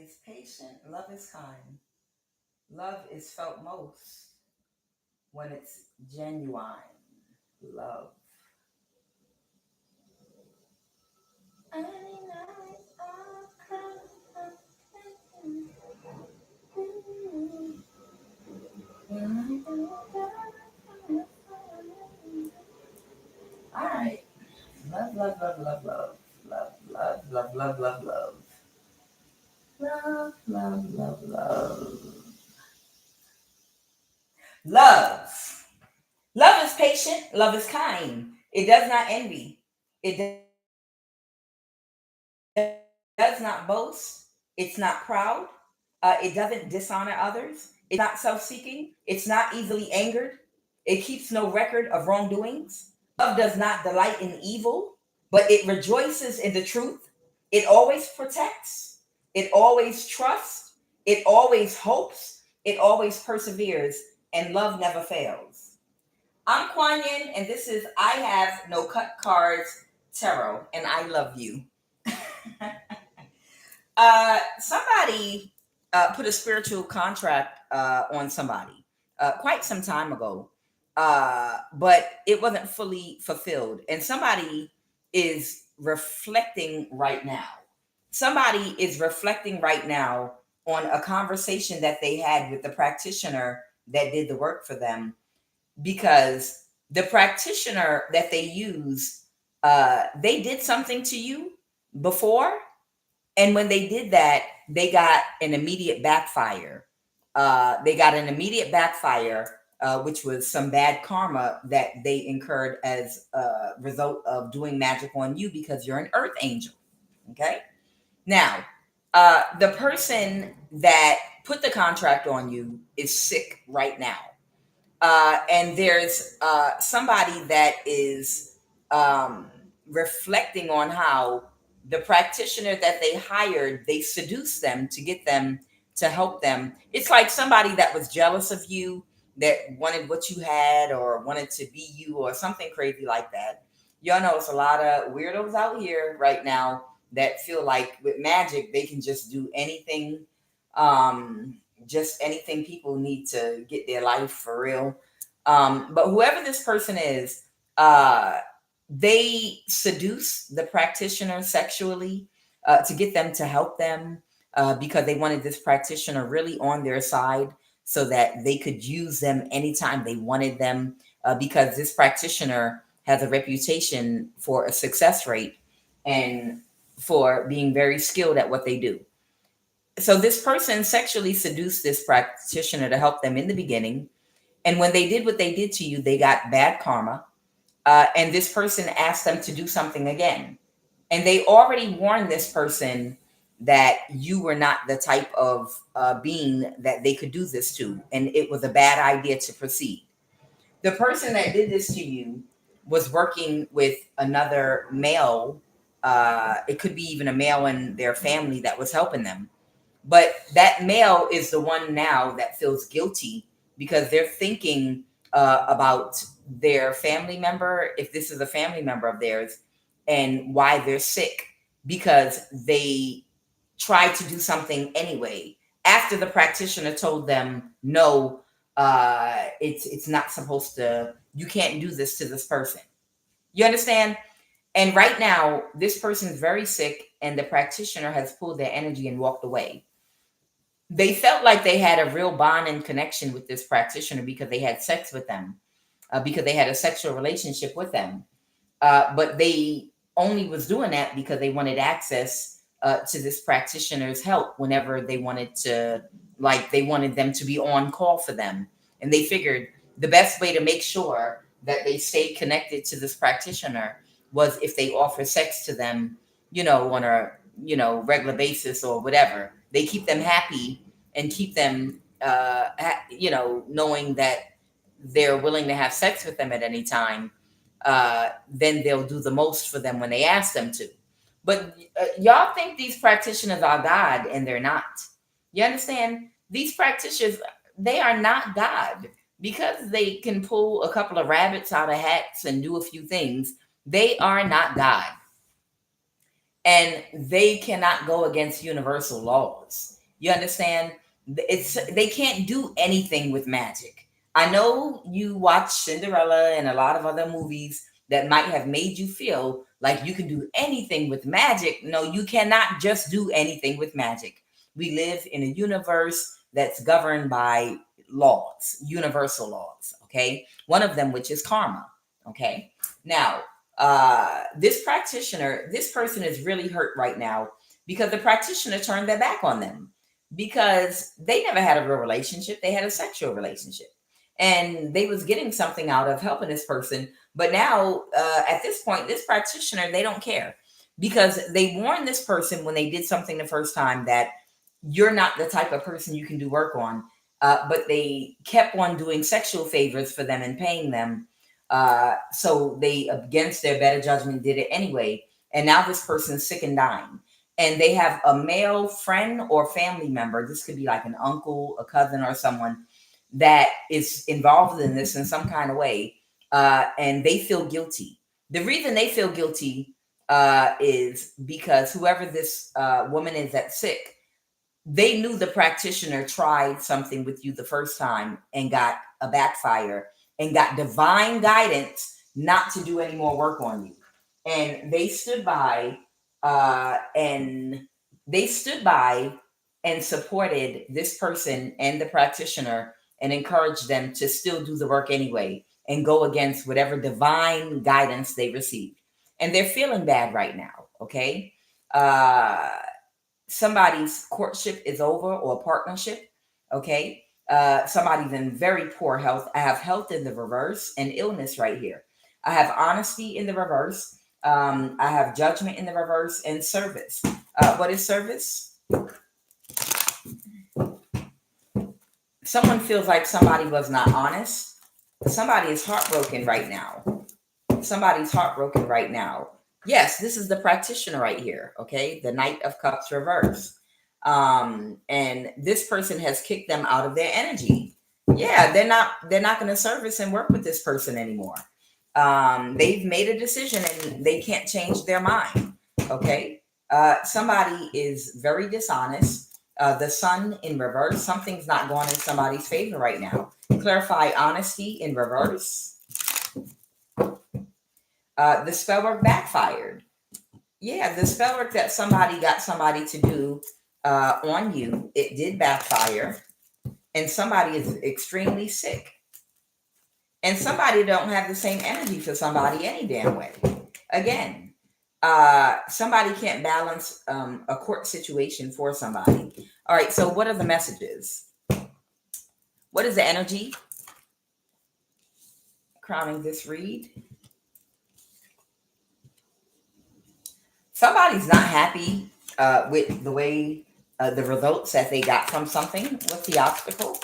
is patient. Love is kind. Love is felt most when it's genuine. Love. All right. Love, love, love, love, love. Love, love, love, love, love, love. Love, love, love, love. Love. Love is patient. Love is kind. It does not envy. It does not boast. It's not proud. It doesn't dishonor others. It's not self seeking. It's not easily angered. It keeps no record of wrongdoings. Love does not delight in evil, but it rejoices in the truth. It always protects. It always trusts. It always hopes. It always perseveres. And love never fails. I'm Kuan Yin, and this is I Have No Cut Cards Tarot, and I love you. Somebody put a spiritual contract on somebody quite some time ago, but it wasn't fully fulfilled. And somebody is reflecting right now. Somebody is reflecting right now on a conversation that they had with the practitioner that did the work for them, because the practitioner that they use, they did something to you before, and when they did that, they got an immediate backfire. Which was some bad karma that they incurred as a result of doing magic on you because you're an earth angel. Okay. Now, the person that put the contract on you is sick right now. And there's somebody that is reflecting on how the practitioner that they hired, they seduced them to get them to help them. It's like somebody that was jealous of you, that wanted what you had or wanted to be you or something crazy like that. Y'all know it's a lot of weirdos out here right now that feel like with magic they can just do anything, just anything people need to get their life for real. But whoever this person is, they seduce the practitioner sexually to get them to help them, because they wanted this practitioner really on their side so that they could use them anytime they wanted them, because this practitioner has a reputation for a success rate and for being very skilled at what they do. So this person sexually seduced this practitioner to help them in the beginning. And when they did what they did to you, they got bad karma. And this person asked them to do something again. And they already warned this person that you were not the type of being that they could do this to. And it was a bad idea to proceed. The person that did this to you was working with another male. It could be even a male in their family that was helping them. But that male is the one now that feels guilty because they're thinking about their family member, if this is a family member of theirs, and why they're sick, because they tried to do something anyway after the practitioner told them, no, it's not supposed to, you can't do this to this person. You understand? And right now, this person is very sick, and the practitioner has pulled their energy and walked away. They felt like they had a real bond and connection with this practitioner because they had sex with them, because they had a sexual relationship with them. But they only was doing that because they wanted access to this practitioner's help whenever they wanted to, like they wanted them to be on call for them. And they figured the best way to make sure that they stayed connected to this practitioner was if they offer sex to them, on a, regular basis or whatever. They keep them happy and keep them, knowing that they're willing to have sex with them at any time. Then they'll do the most for them when they ask them to. But y'all think these practitioners are God, and they're not. You understand? These practitioners, they are not God. Because they can pull a couple of rabbits out of hats and do a few things, they are not God. And they cannot go against universal laws. You understand? They can't do anything with magic. I know you watch Cinderella and a lot of other movies that might have made you feel like you can do anything with magic. No, you cannot just do anything with magic. We live in a universe that's governed by laws, universal laws, okay? One of them, which is karma, okay? Now, this practitioner, this person is really hurt right now because the practitioner turned their back on them because they never had a real relationship. They had a sexual relationship and they was getting something out of helping this person. But now, at this point, this practitioner, they don't care because they warned this person when they did something the first time that you're not the type of person you can do work on. But they kept on doing sexual favors for them and paying them. So they, against their better judgment, did it anyway. And now this person's sick and dying. And they have a male friend or family member. This could be like an uncle, a cousin, or someone that is involved in this in some kind of way. And they feel guilty. The reason they feel guilty is because whoever this woman is that's sick, they knew the practitioner tried something with you the first time and got a backfire and got divine guidance not to do any more work on you. And they stood by and supported this person and the practitioner and encouraged them to still do the work anyway and go against whatever divine guidance they received. And they're feeling bad right now, okay? Somebody's courtship is over or partnership, okay? Somebody's in very poor health. I have health in the reverse and illness right here. I have honesty in the reverse. I have judgment in the reverse and service. What is service? Someone feels like somebody was not honest. Somebody is heartbroken right now. Somebody's heartbroken right now. Yes, this is the practitioner right here, okay? The Knight of Cups reverse. And this person has kicked them out of their energy. Yeah, they're not going to service and work with this person anymore. They've made a decision and they can't change their mind, okay? Somebody is very dishonest. The Sun in reverse. Something's not going in somebody's favor right now. Clarify honesty in reverse. The spell work backfired. Yeah, the spell work that somebody got somebody to do on you, it did backfire. And somebody is extremely sick. And somebody don't have the same energy for somebody any damn way. Again, somebody can't balance a court situation for somebody. All right, so what are the messages? What is the energy? Crowning this read. Somebody's not happy with the way the results that they got from something. What's the obstacle?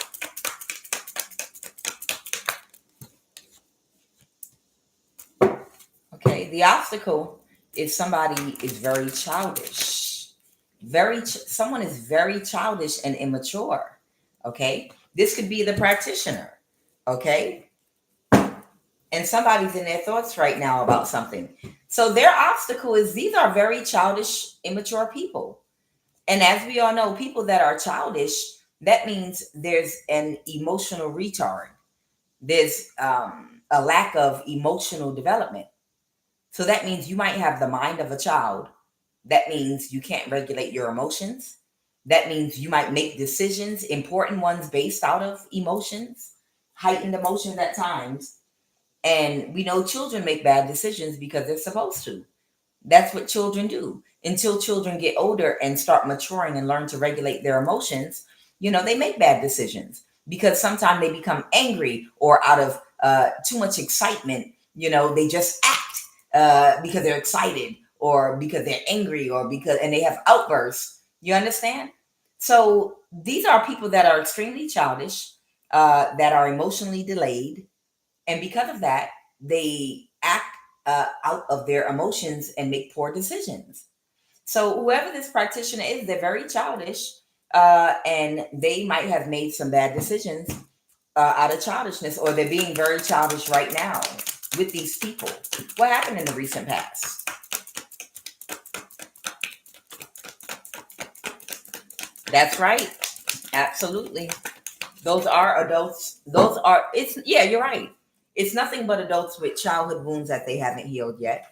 Okay, the obstacle is somebody is very childish. Someone is very childish and immature. Okay, this could be the practitioner. Okay, and somebody's in their thoughts right now about something. So their obstacle is these are very childish, immature people. And as we all know, people that are childish, that means there's an emotional retard. There's a lack of emotional development. So that means you might have the mind of a child. That means you can't regulate your emotions. That means you might make decisions, important ones based out of emotions, heightened emotions at times. And we know children make bad decisions because they're supposed to. That's what children do. Until children get older and start maturing and learn to regulate their emotions, they make bad decisions because sometimes they become angry or out of too much excitement. They just act because they're excited or because they're angry and they have outbursts. You understand? So these are people that are extremely childish, that are emotionally delayed. And because of that, they act out of their emotions and make poor decisions. So whoever this practitioner is, they're very childish, and they might have made some bad decisions out of childishness, or they're being very childish right now with these people. What happened in the recent past? That's right. Absolutely. Those are adults. Those are, it's, yeah, you're right. It's nothing but adults with childhood wounds that they haven't healed yet.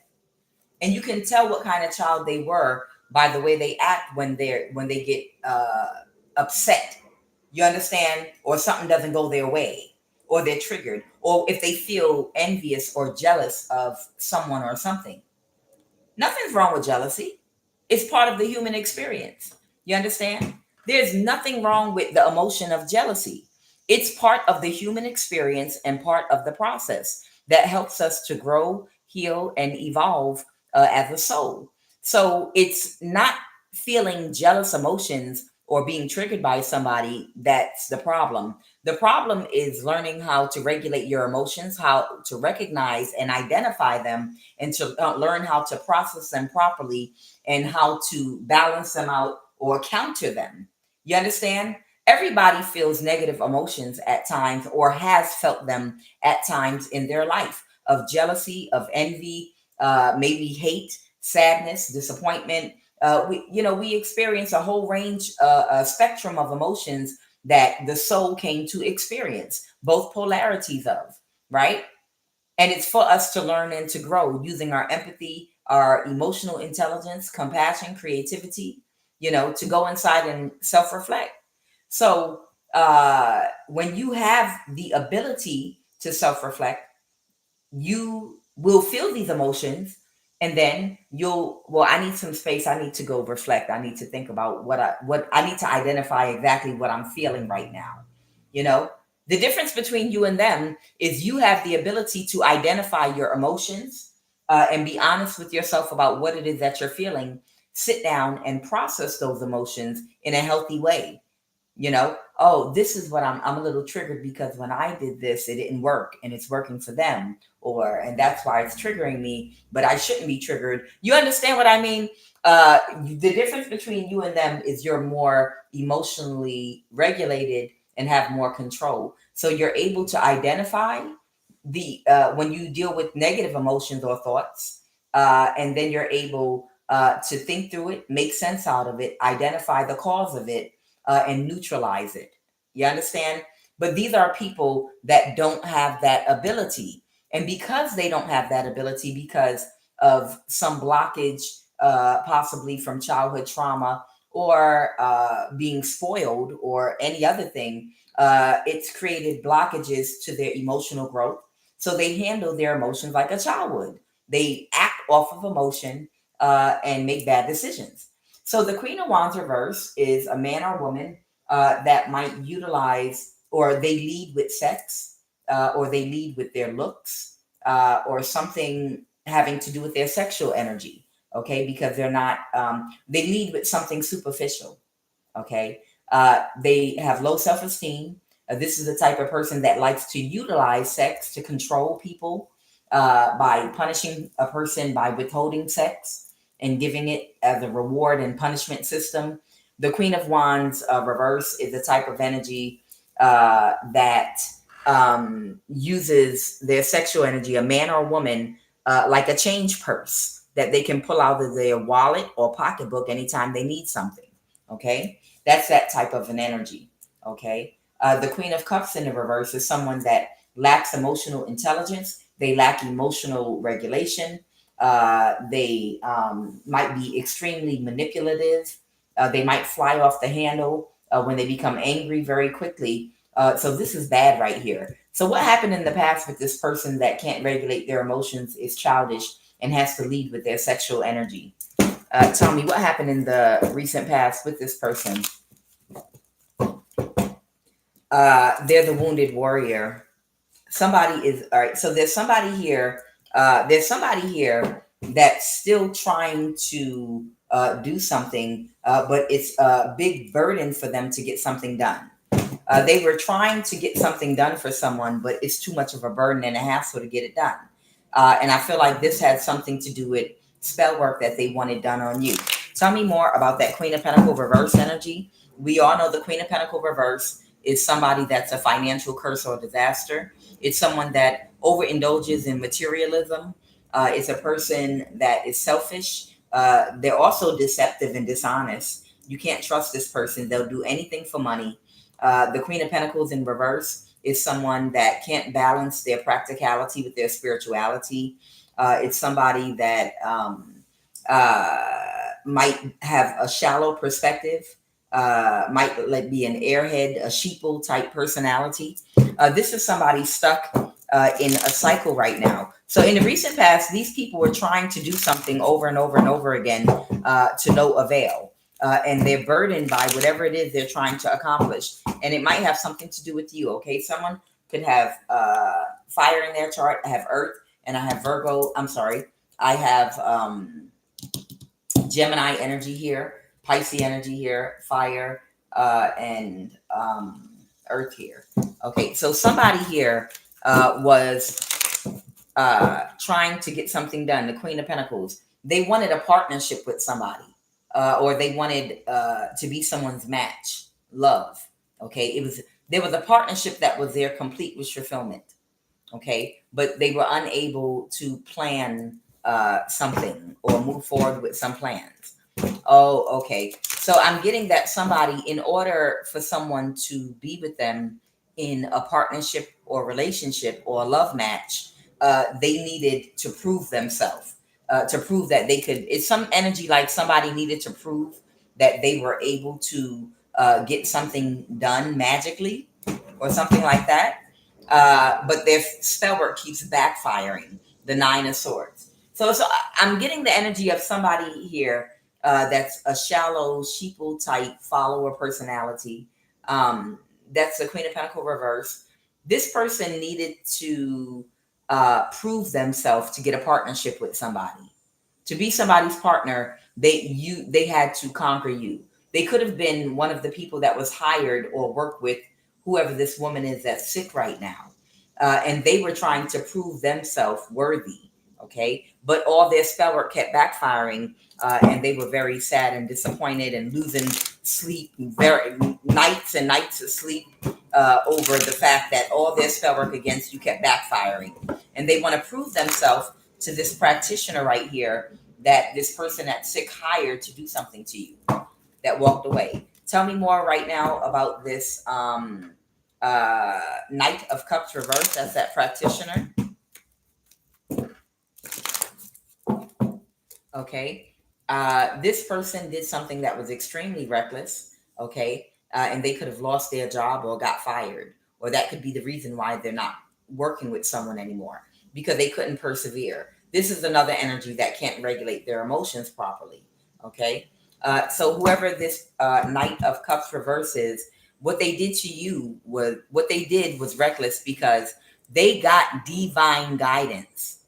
And you can tell what kind of child they were by the way they act when they get upset. You understand? Or something doesn't go their way, or they're triggered, or if they feel envious or jealous of someone or something. Nothing's wrong with jealousy. It's part of the human experience. You understand? There's nothing wrong with the emotion of jealousy. It's part of the human experience and part of the process that helps us to grow, heal, and evolve as a soul. So it's not feeling jealous emotions or being triggered by somebody that's the problem. The problem is learning how to regulate your emotions, how to recognize and identify them, and to learn how to process them properly and how to balance them out or counter them. You understand? Everybody feels negative emotions at times or has felt them at times in their life, of jealousy, of envy, maybe hate, sadness, disappointment. We experience a whole range, a spectrum of emotions that the soul came to experience, both polarities of, right? And it's for us to learn and to grow using our empathy, our emotional intelligence, compassion, creativity, to go inside and self reflect. So, when you have the ability to self reflect, you will feel these emotions, and then I need some space. I need to go reflect. I need to think about what I need to identify exactly what I'm feeling right now. You know, the difference between you and them is you have the ability to identify your emotions, and be honest with yourself about what it is that you're feeling. Sit down and process those emotions in a healthy way. Oh, this is what I'm a little triggered because when I did this it didn't work and it's working for them, or and that's why it's triggering me, but I shouldn't be triggered. You understand what I mean? The difference between you and them is you're more emotionally regulated and have more control, so you're able to identify the when you deal with negative emotions or thoughts, and then you're able to think through it, make sense out of it, identify the cause of it, and neutralize it. You understand? But these are people that don't have that ability. And because they don't have that ability, because of some blockage, possibly from childhood trauma, or being spoiled, or any other thing, it's created blockages to their emotional growth. So they handle their emotions like a child would. They act off of emotion, and make bad decisions. So the Queen of Wands reverse is a man or woman that might utilize, or they lead with sex, or they lead with their looks, or something having to do with their sexual energy. Okay, because they're not, they lead with something superficial. Okay, they have low self esteem. This is the type of person that likes to utilize sex to control people, by punishing a person by withholding sex and giving it as a reward and punishment system. The Queen of Wands reverse is the type of energy that uses their sexual energy, a man or a woman, like a change purse that they can pull out of their wallet or pocketbook anytime they need something. Okay, that's that type of an energy. Okay, the Queen of Cups in the reverse is someone that lacks emotional intelligence. They lack emotional regulation. They might be extremely manipulative. They might fly off the handle when they become angry very quickly. So this is bad right here. So what happened in the past with this person that can't regulate their emotions, is childish, and has to lead with their sexual energy? Tell me what happened in the recent past with this person. They're the wounded warrior. Somebody is, all right. So there's somebody here. There's somebody here that's still trying to do something, but it's a big burden for them to get something done. They were trying to get something done for someone, but it's too much of a burden and a hassle to get it done. And I feel like this had something to do with spell work that they wanted done on you. Tell me more about that Queen of Pentacle reverse energy. We all know the Queen of Pentacle reverse is somebody that's a financial curse or disaster. It's someone that overindulges in materialism. It's a person that is selfish. They're also deceptive and dishonest. You can't trust this person. They'll do anything for money. The Queen of Pentacles in reverse is someone that can't balance their practicality with their spirituality. It's somebody that might have a shallow perspective, might like be an airhead, a sheeple type personality. This is somebody stuck in a cycle right now. So in the recent past, these people were trying to do something over and over and over again to no avail. And they're burdened by whatever it is they're trying to accomplish. And it might have something to do with you, okay? Someone could have fire in their chart. I have Earth, and I have Virgo. I'm sorry. I have Gemini energy here, Pisces energy here, fire, and Earth here. Okay, so somebody here was trying to get something done. The Queen of Pentacles. They wanted a partnership with somebody. Or they wanted to be someone's match, love. Okay, there was a partnership that was their complete wish fulfillment. Okay, but they were unable to plan something or move forward with some plans. Oh, okay. So I'm getting that somebody, in order for someone to be with them in a partnership or relationship or a love match, they needed to prove themselves. To prove that they could, it's some energy like somebody needed to prove that they were able to get something done magically or something like that. But their spell work keeps backfiring, the Nine of Swords. So I'm getting the energy of somebody here that's a shallow, sheeple type follower personality. That's the Queen of Pentacles reverse. This person needed to prove themselves to get a partnership with somebody. To be somebody's partner, they had to conquer you. They could have been one of the people that was hired or worked with whoever this woman is that's sick right now. And they were trying to prove themselves worthy. Okay. But all their spell work kept backfiring. And they were very sad and disappointed and losing sleep, very nights and nights of sleep over the fact that all their spell work against you kept backfiring. And they want to prove themselves to this practitioner right here, that this person that's sick hired to do something to you, that walked away. Tell me more right now about this Knight of Cups reverse. That's that practitioner. Okay. This person did something that was extremely reckless. Okay. And they could have lost their job or got fired. Or that could be the reason why they're not working with someone anymore, because they couldn't persevere. This is another energy that can't regulate their emotions properly. Okay. So whoever this Knight of Cups reverse is, what they did to you was, what they did was reckless, because they got divine guidance.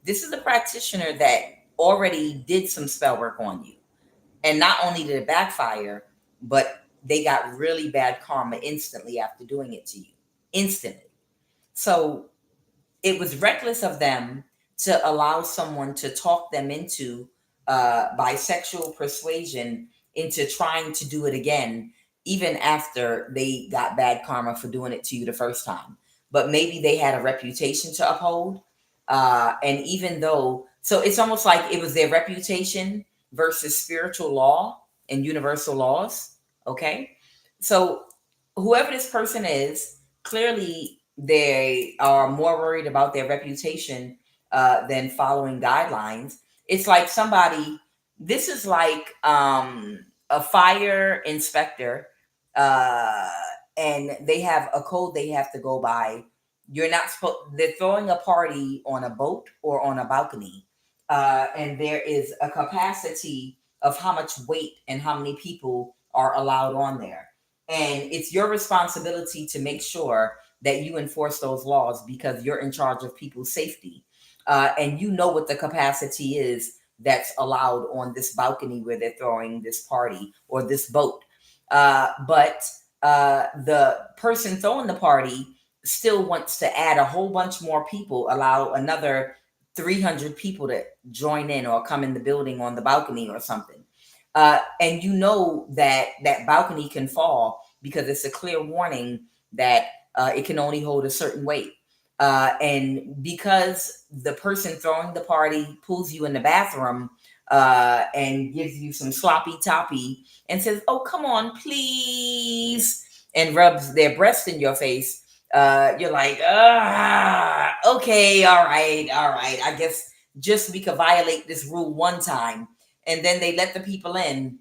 This is a practitioner that already did some spell work on you. And not only did it backfire, but they got really bad karma instantly after doing it to you. Instantly. So it was reckless of them to allow someone to talk them into by sexual persuasion into trying to do it again, even after they got bad karma for doing it to you the first time. But maybe they had a reputation to uphold. And even though, so it's almost like it was their reputation versus spiritual law and universal laws. Okay. So whoever this person is, clearly they are more worried about their reputation than following guidelines. It's like somebody, this is like a fire inspector, and they have a code they have to go by. You're not supposed, they're throwing a party on a boat or on a balcony. And there is a capacity of how much weight and how many people are allowed on there. And it's your responsibility to make sure that you enforce those laws, because you're in charge of people's safety. And you know what the capacity is that's allowed on this balcony where they're throwing this party or this boat. But the person throwing the party still wants to add a whole bunch more people, allow another 300 people to join in or come in the building on the balcony or something. And you know that that balcony can fall, because it's a clear warning that it can only hold a certain weight. And because the person throwing the party pulls you in the bathroom, and gives you some sloppy toppy and says, "Oh, come on, please," and rubs their breast in your face, you're like, okay, all right. I guess just we could violate this rule one time. And then they let the people in,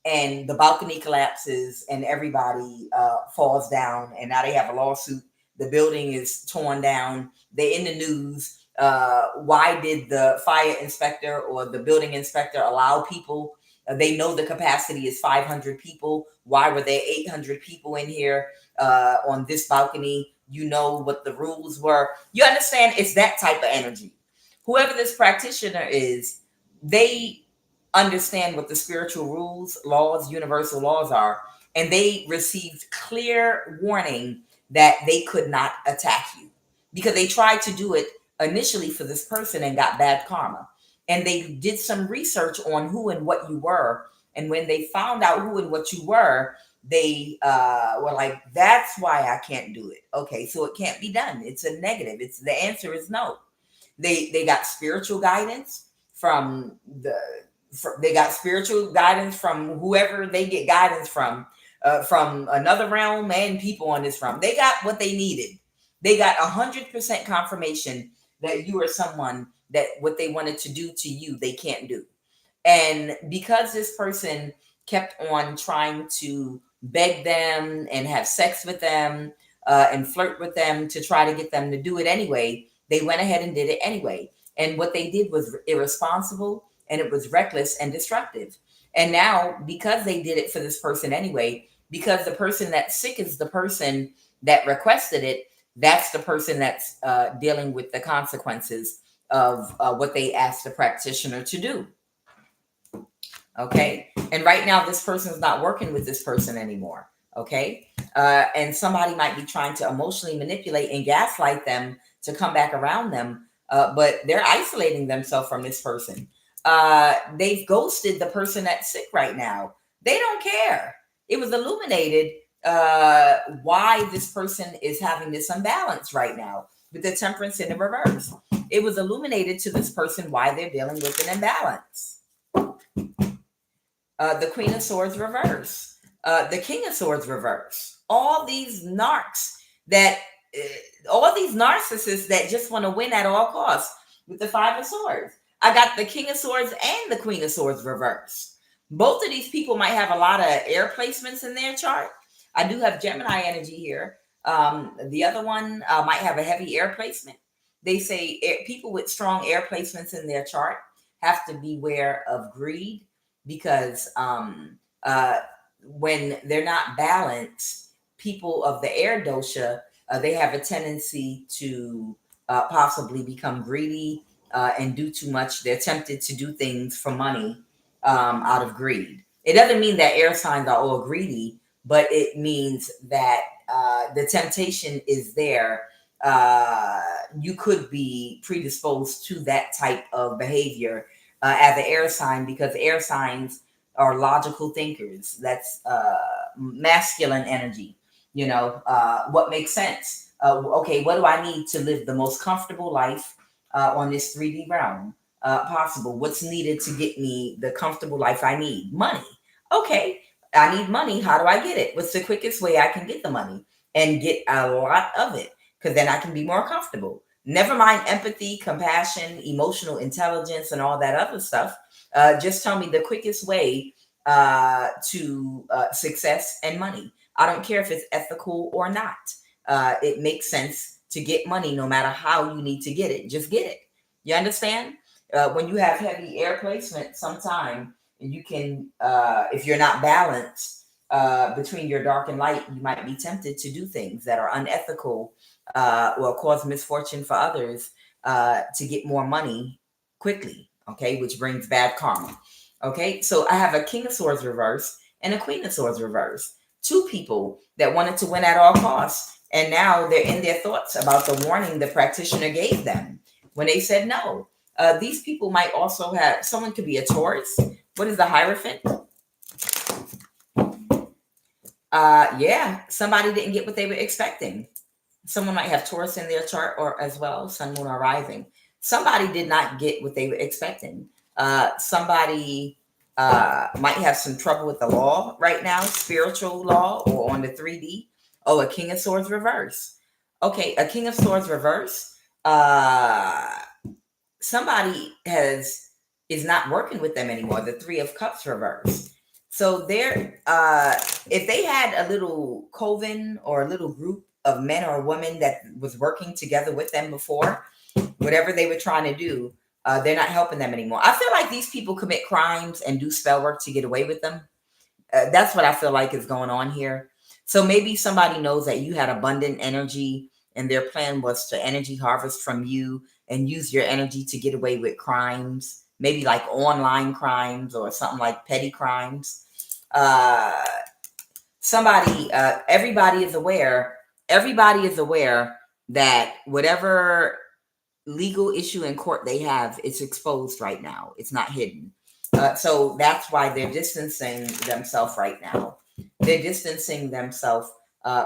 and the balcony collapses and everybody falls down, and now they have a lawsuit. The building is torn down. They're in the news. Why did the fire inspector or the building inspector allow people? They know the capacity is 500 people. Why were there 800 people in here on this balcony? You know what the rules were. You understand? It's that type of energy. Whoever this practitioner is, they understand what the spiritual rules, laws, universal laws are, and they received clear warning that they could not attack you because they tried to do it initially for this person and got bad karma. And they did some research on who and what you were. And when they found out who and what you were, they were like, that's why I can't do it. Okay, so it can't be done. It's a negative. It's the answer is no. They got spiritual guidance from they got spiritual guidance from whoever they get guidance from another realm and people on this realm. They got what they needed. They got 100% confirmation that you are someone that what they wanted to do to you, they can't do. And because this person kept on trying to beg them and have sex with them and flirt with them to try to get them to do it anyway, they went ahead and did it anyway. And what they did was irresponsible, and it was reckless and destructive. And now, because they did it for this person anyway, because the person that's sick is the person that requested it, that's the person that's dealing with the consequences of what they asked the practitioner to do. Okay. And right now, this person's not working with this person anymore. Okay. And somebody might be trying to emotionally manipulate and gaslight them to come back around them. But they're isolating themselves from this person. They've ghosted the person that's sick right now. They don't care. It was illuminated why this person is having this imbalance right now with the temperance in the reverse. It was illuminated to this person why they're dealing with an imbalance. The Queen of Swords reverse, the King of Swords reverse. All these narcissists that just want to win at all costs with the Five of Swords. I got the King of Swords and the Queen of Swords reverse. Both of these people might have a lot of air placements in their chart. I do have Gemini energy here. The other one might have a heavy air placement. They say people with strong air placements in their chart have to beware of greed, because when they're not balanced, people of the air dosha, they have a tendency to possibly become greedy and do too much. They're tempted to do things for money out of greed. It doesn't mean that air signs are all greedy, but it means that the temptation is there. You could be predisposed to that type of behavior as an air sign, because air signs are logical thinkers. That's masculine energy. You know, what makes sense? Okay, what do I need to live the most comfortable life on this 3D realm possible? What's needed to get me the comfortable life I need? Money. Okay, I need money. How do I get it? What's the quickest way I can get the money and get a lot of it? Because then I can be more comfortable. Never mind empathy, compassion, emotional intelligence, and all that other stuff. Just tell me the quickest way to success and money. I don't care if it's ethical or not. It makes sense to get money no matter how you need to get it. Just get it. You understand? When you have heavy air placement, sometime you can, if you're not balanced between your dark and light, you might be tempted to do things that are unethical or cause misfortune for others to get more money quickly. Okay, which brings bad karma. Okay, so I have a King of Swords reverse and a Queen of Swords reverse. Two people that wanted to win at all costs, and now they're in their thoughts about the warning the practitioner gave them when they said no. These people might also have, someone could be a Taurus. What is the Hierophant? Yeah, somebody didn't get what they were expecting. Someone might have Taurus in their chart or as well, Sun, Moon, or Rising. Somebody did not get what they were expecting. Somebody might have some trouble with the law right now, spiritual law, or on the 3D. Oh, a King of Swords reverse. Okay, a King of Swords reverse. Somebody is not working with them anymore. The Three of Cups reverse. So they're if they had a little coven or a little group of men or women that was working together with them before, whatever they were trying to do, they're not helping them anymore. I feel like these people commit crimes and do spell work to get away with them. That's what I feel like is going on here. So maybe somebody knows that you had abundant energy and their plan was to energy harvest from you and use your energy to get away with crimes, maybe like online crimes or something like petty crimes. Everybody is aware. Everybody is aware that whatever legal issue in court they have, it's exposed right now. It's not hidden. So that's why they're distancing themselves right now. They're distancing themselves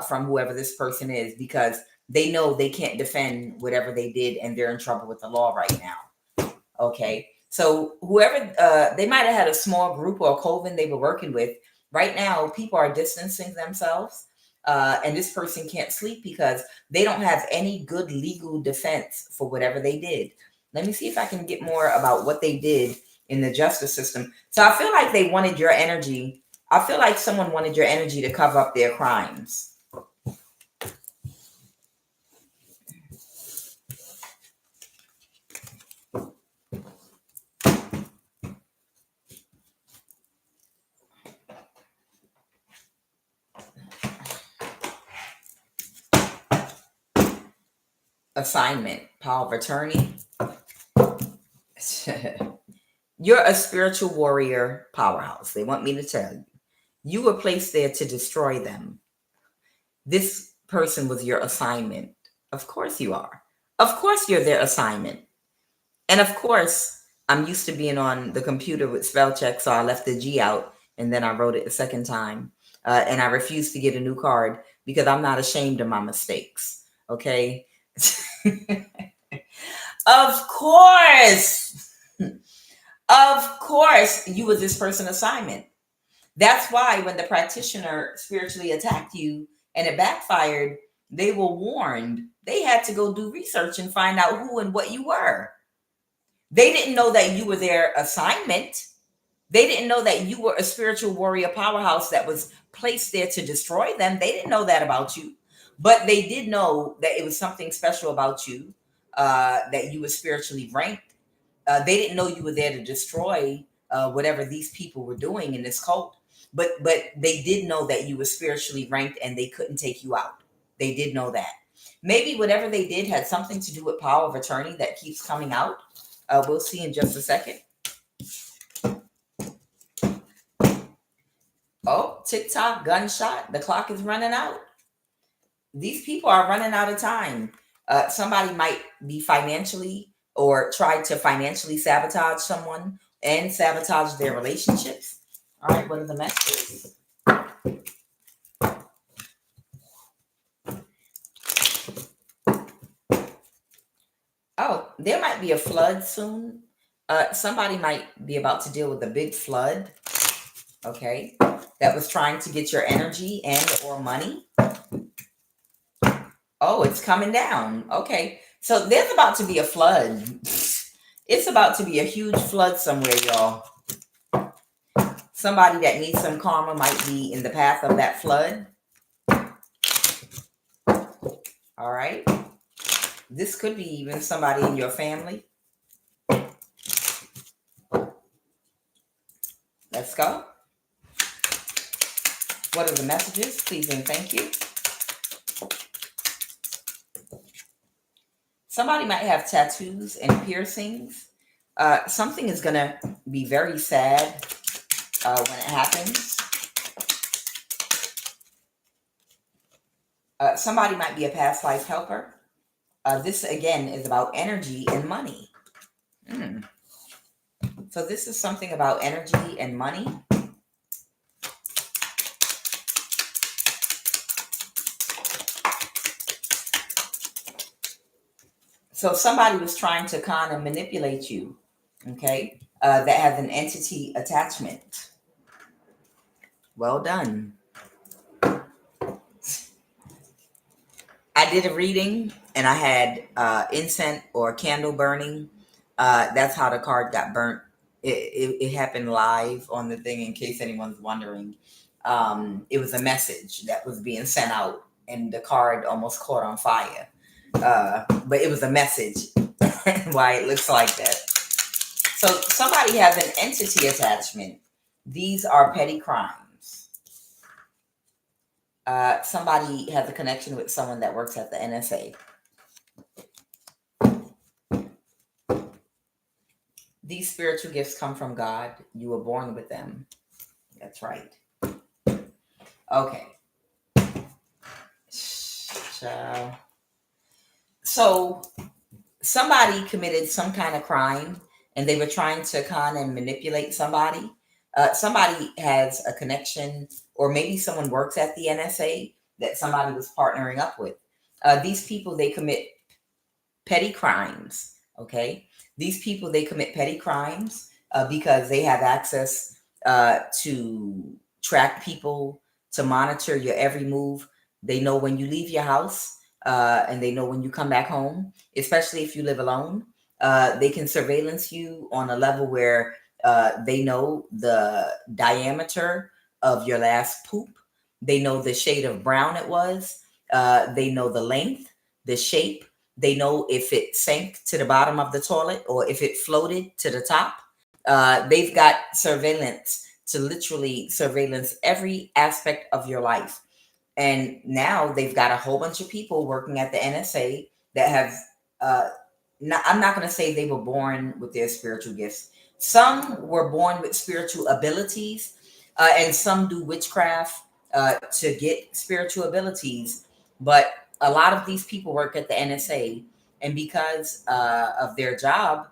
from whoever this person is because they know they can't defend whatever they did and they're in trouble with the law right now. Okay. So whoever, they might have had a small group or a coven they were working with. Right now, people are distancing themselves. And this person can't sleep because they don't have any good legal defense for whatever they did. Let me see if I can get more about what they did in the justice system. So I feel like they wanted your energy. I feel like someone wanted your energy to cover up their crimes. Assignment, power of attorney. You're a spiritual warrior powerhouse. They want me to tell you. You were placed there to destroy them. This person was your assignment. Of course you are. Of course you're their assignment. And of course, I'm used to being on the computer with spell check, so I left the G out and then I wrote it a second time. And I refused to get a new card because I'm not ashamed of my mistakes. Okay? Of course. Of course, you was this person assignment. That's why when the practitioner spiritually attacked you and it backfired, they were warned. They had to go do research and find out who and what you were. They didn't know that you were their assignment. They didn't know that you were a spiritual warrior powerhouse that was placed there to destroy them. They didn't know that about you. But they did know that it was something special about you, that you were spiritually ranked. They didn't know you were there to destroy whatever these people were doing in this cult. But they did know that you were spiritually ranked and they couldn't take you out. They did know that. Maybe whatever they did had something to do with power of attorney that keeps coming out. We'll see in just a second. Oh, TikTok, gunshot. The clock is running out. These people are running out of time. Somebody might be financially or try to financially sabotage someone and sabotage their relationships. All right, what are the messages? Oh, there might be a flood soon. Somebody might be about to deal with a big flood. Okay, that was trying to get your energy and or money. Oh, it's coming down. Okay, so there's about to be a flood. It's about to be a huge flood somewhere, y'all. Somebody that needs some karma might be in the path of that flood. All right. This could be even somebody in your family. Let's go. What are the messages? Please and thank you. Somebody might have tattoos and piercings. Something is going to be very sad when it happens. Somebody might be a past life helper. This, again, is about energy and money. So this is something about energy and money. So somebody was trying to kind of manipulate you, okay? that has an entity attachment. Well done. I did a reading and I had incense or candle burning. That's how the card got burnt. It happened live on the thing, in case anyone's wondering. It was a message that was being sent out, and the card almost caught on fire. But it was a message. Why it looks like that. So somebody has an entity attachment. These are petty crimes. Somebody has a connection with someone that works at the NSA. These spiritual gifts come from God. You were born with them. That's right. Okay. So somebody committed some kind of crime and they were trying to con and manipulate somebody. Somebody has a connection, or maybe someone works at the NSA that somebody was partnering up with. These people, they commit petty crimes. Okay. These people, they commit petty crimes because they have access to track people, to monitor your every move. They know when you leave your house and they know when you come back home, especially if you live alone. They can surveillance you on a level where they know the diameter of your last poop. They know the shade of brown it was. They know the length, the shape. They know if it sank to the bottom of the toilet or if it floated to the top. They've got surveillance to literally surveillance every aspect of your life. And now they've got a whole bunch of people working at the NSA that have, I'm not going to say they were born with their spiritual gifts. Some were born with spiritual abilities, and some do witchcraft to get spiritual abilities. But a lot of these people work at the NSA, and because of their job,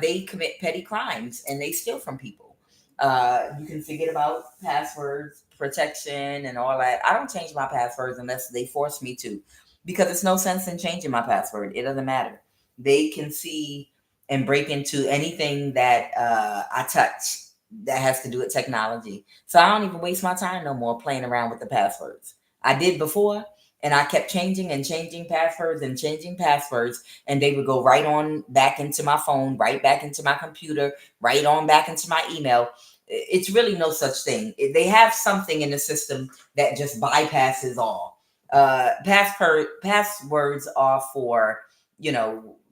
they commit petty crimes and they steal from people. You can forget about passwords, protection, and all that. I don't change my passwords unless they force me to, because it's no sense in changing my password. It doesn't matter. They can see and break into anything that I touch that has to do with technology. So I don't even waste my time no more playing around with the passwords. I did before, and I kept changing and changing passwords and changing passwords, and they would go right on back into my phone, right back into my computer, right on back into my email. It's really no such thing. They have something in the system that just bypasses all. Passwords are for,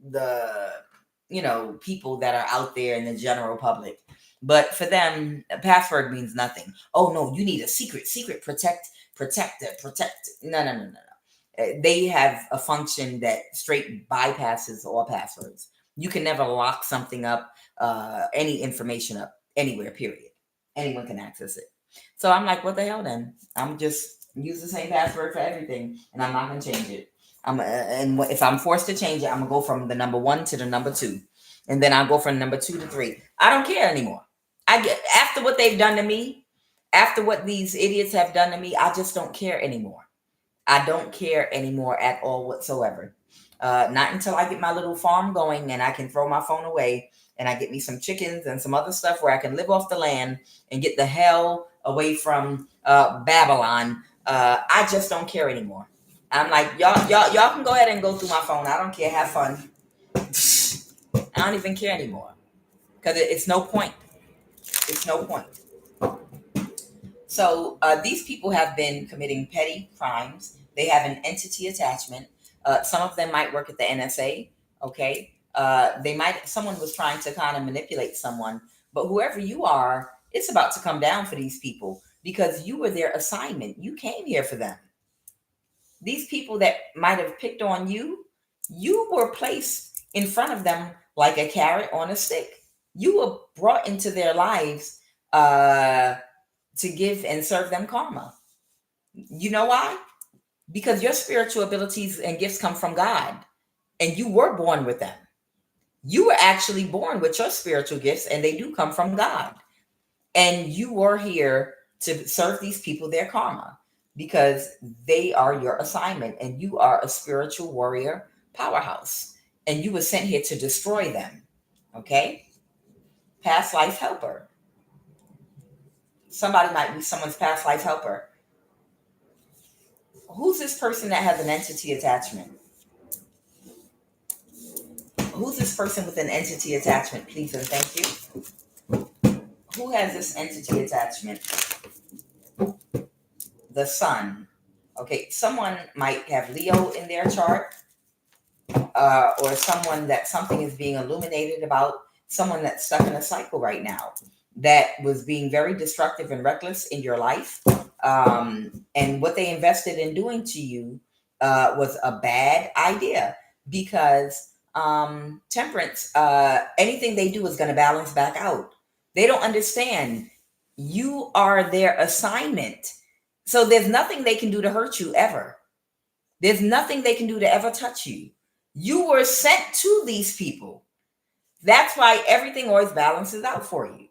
the people that are out there in the general public. But for them, a password means nothing. Oh no, you need a secret, protect. No. They have a function that straight bypasses all passwords. You can never lock something up, any information up anywhere, period. Anyone can access it. So I'm like, what the hell then? I'm just use the same password for everything, and I'm not gonna change it. And if I'm forced to change it, I'm gonna go from the number 1 to the number 2, and then I'll go from number 2 to 3. I don't care anymore. I get after what they've done to me, after what these idiots have done to me, I just don't care anymore. I don't care anymore at all whatsoever. Not until I get my little farm going and I can throw my phone away and I get me some chickens and some other stuff where I can live off the land and get the hell away from Babylon. I just don't care anymore. I'm like, y'all can go ahead and go through my phone. I don't care. Have fun. I don't even care anymore because it's no point. It's no point. So these people have been committing petty crimes. They have an entity attachment. Some of them might work at the NSA. Okay, someone was trying to kind of manipulate someone, but whoever you are, it's about to come down for these people because you were their assignment. You came here for them. These people that might have picked on you, you were placed in front of them like a carrot on a stick. You were brought into their lives to give and serve them karma. You know why? Because your spiritual abilities and gifts come from God, and you were born with them. You were actually born with your spiritual gifts, and they do come from God. And you were here to serve these people their karma because they are your assignment, and you are a spiritual warrior powerhouse, and you were sent here to destroy them. Okay? Past life helper. Somebody might be someone's past life helper. Who's this person that has an entity attachment? Who's this person with an entity attachment? Please and thank you. Who has this entity attachment? The sun. Okay, someone might have Leo in their chart, or someone that something is being illuminated about, someone that's stuck in a cycle right now that was being very destructive and reckless in your life. And what they invested in doing to you was a bad idea, because temperance, anything they do is going to balance back out. They don't understand you are their assignment. So there's nothing they can do to hurt you ever. There's nothing they can do to ever touch you. You were sent to these people. That's why everything always balances out for you.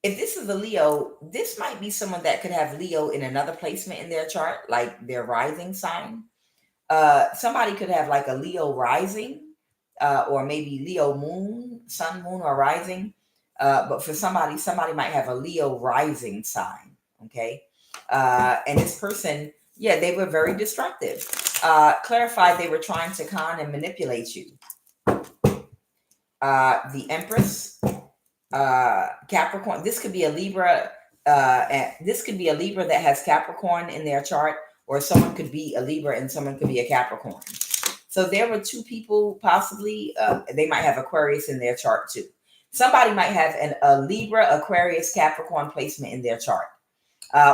If this is a Leo, this might be someone that could have Leo in another placement in their chart, like their rising sign. Somebody could have like a Leo rising, or maybe Leo moon, sun, moon, or rising. But for somebody might have a Leo rising sign. Okay. And this person, yeah, they were very destructive. Clarified they were trying to con and manipulate you. The Empress, Capricorn. This could be a Libra. This could be a Libra that has Capricorn in their chart, or someone could be a Libra and someone could be a Capricorn. So there were two people, possibly. They might have Aquarius in their chart too. Somebody might have a Libra, Aquarius, Capricorn placement in their chart.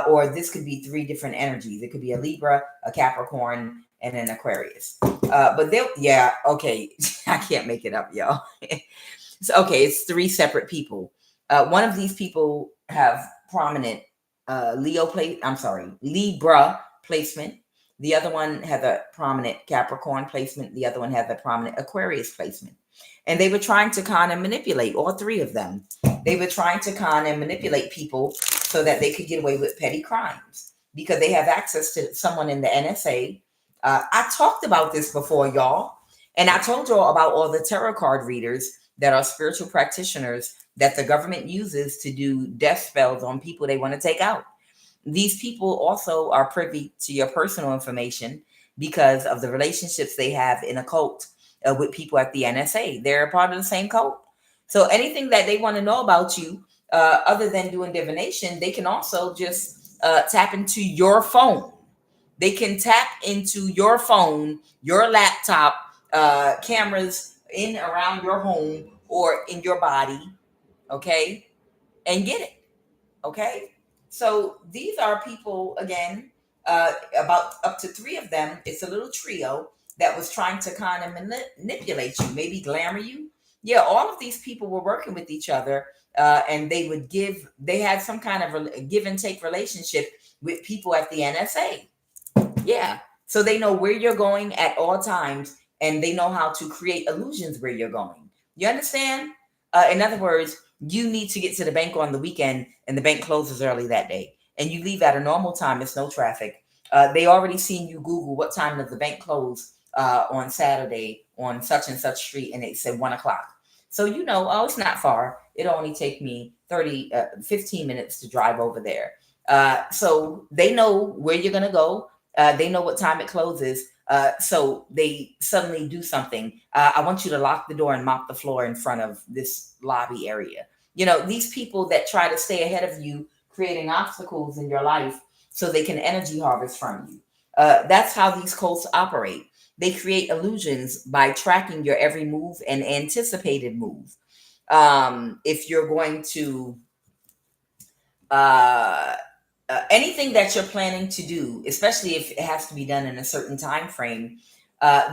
Or this could be three different energies. It could be a Libra, a Capricorn, and an Aquarius. But they'll, yeah, okay. I can't make it up, y'all. So, okay, it's three separate people. One of these people have prominent Libra placement. The other one has a prominent Capricorn placement. The other one has a prominent Aquarius placement. And they were trying to con and manipulate, all three of them. They were trying to con and manipulate people so that they could get away with petty crimes, because they have access to someone in the NSA. I talked about this before, y'all. And I told y'all about all the tarot card readers that are spiritual practitioners that the government uses to do death spells on people they want to take out. These people also are privy to your personal information because of the relationships they have in a cult with people at the NSA. They're a part of the same cult. So anything that they want to know about you, other than doing divination, they can also just tap into your phone. They can tap into your phone, your laptop, cameras in around your home or in your body, okay, and get it, okay? So these are people, again, about up to three of them. It's a little trio that was trying to kind of manipulate you, maybe glamour you. Yeah, all of these people were working with each other, and they had some kind of a give and take relationship with people at the NSA. Yeah. So they know where you're going at all times, and they know how to create illusions where you're going. You understand? In other words, you need to get to the bank on the weekend and the bank closes early that day, and you leave at a normal time. It's no traffic. They already seen you Google what time does the bank close on Saturday on such and such street, and it said 1:00. So you know, oh, it's not far. It'll only take me 15 minutes to drive over there. So they know where you're going to go. They know what time it closes. So they suddenly do something. I want you to lock the door and mop the floor in front of this lobby area. You know, these people that try to stay ahead of you, creating obstacles in your life so they can energy harvest from you. That's how these cults operate. They create illusions by tracking your every move and anticipated move. If you're going to anything that you're planning to do, especially if it has to be done in a certain time frame,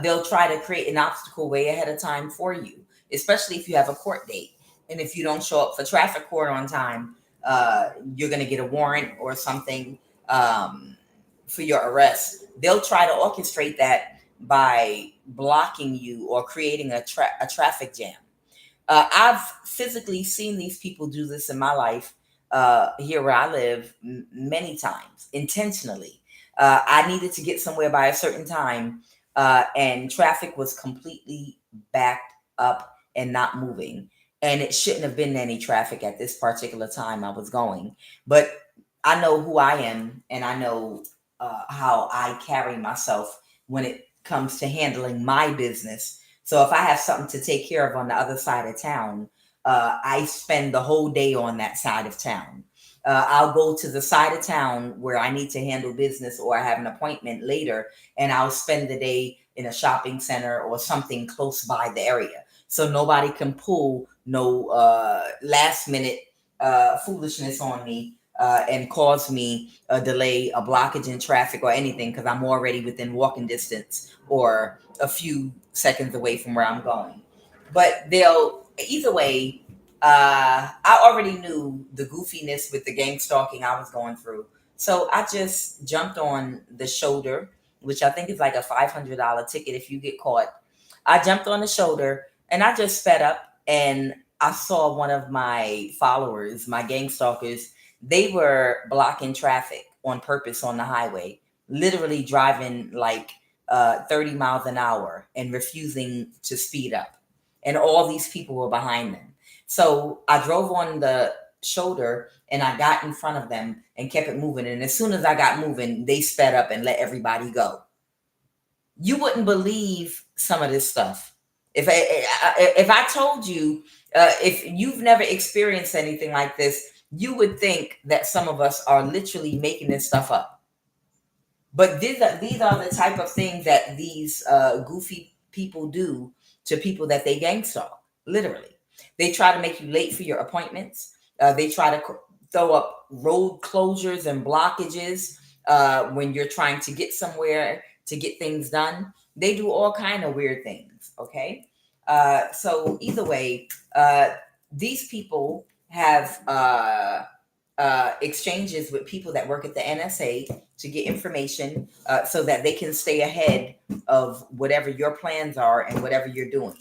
they'll try to create an obstacle way ahead of time for you, especially if you have a court date. And if you don't show up for traffic court on time, you're going to get a warrant or something for your arrest. They'll try to orchestrate that by blocking you or creating a traffic jam. I've physically seen these people do this in my life here where I live many times, intentionally. I needed to get somewhere by a certain time, and traffic was completely backed up and not moving. and it shouldn't have been any traffic at this particular time I was going. But I know who I am, and I know how I carry myself when it comes to handling my business. So if I have something to take care of on the other side of town, I spend the whole day on that side of town. I'll go to the side of town where I need to handle business or I have an appointment later, and I'll spend the day in a shopping center or something close by the area. So nobody can pull no last minute foolishness on me and cause me a delay, a blockage in traffic or anything, because I'm already within walking distance or a few seconds away from where I'm going. But they'll either way. I already knew the goofiness with the gang stalking I was going through, so I just jumped on the shoulder, which I think is like a $500 ticket if you get caught. I jumped on the shoulder and I just sped up, and I saw one of my followers, my gang stalkers, they were blocking traffic on purpose on the highway, literally driving like 30 miles an hour and refusing to speed up. And all these people were behind them. So I drove on the shoulder and I got in front of them and kept it moving. And as soon as I got moving, they sped up and let everybody go. You wouldn't believe some of this stuff. If I told you, if you've never experienced anything like this, you would think that some of us are literally making this stuff up. But these are the type of things that these goofy people do to people that they gang stalk. Literally, they try to make you late for your appointments. They try to throw up road closures and blockages when you're trying to get somewhere to get things done. They do all kind of weird things. Okay, so either way, these people have exchanges with people that work at the NSA to get information so that they can stay ahead of whatever your plans are and whatever you're doing.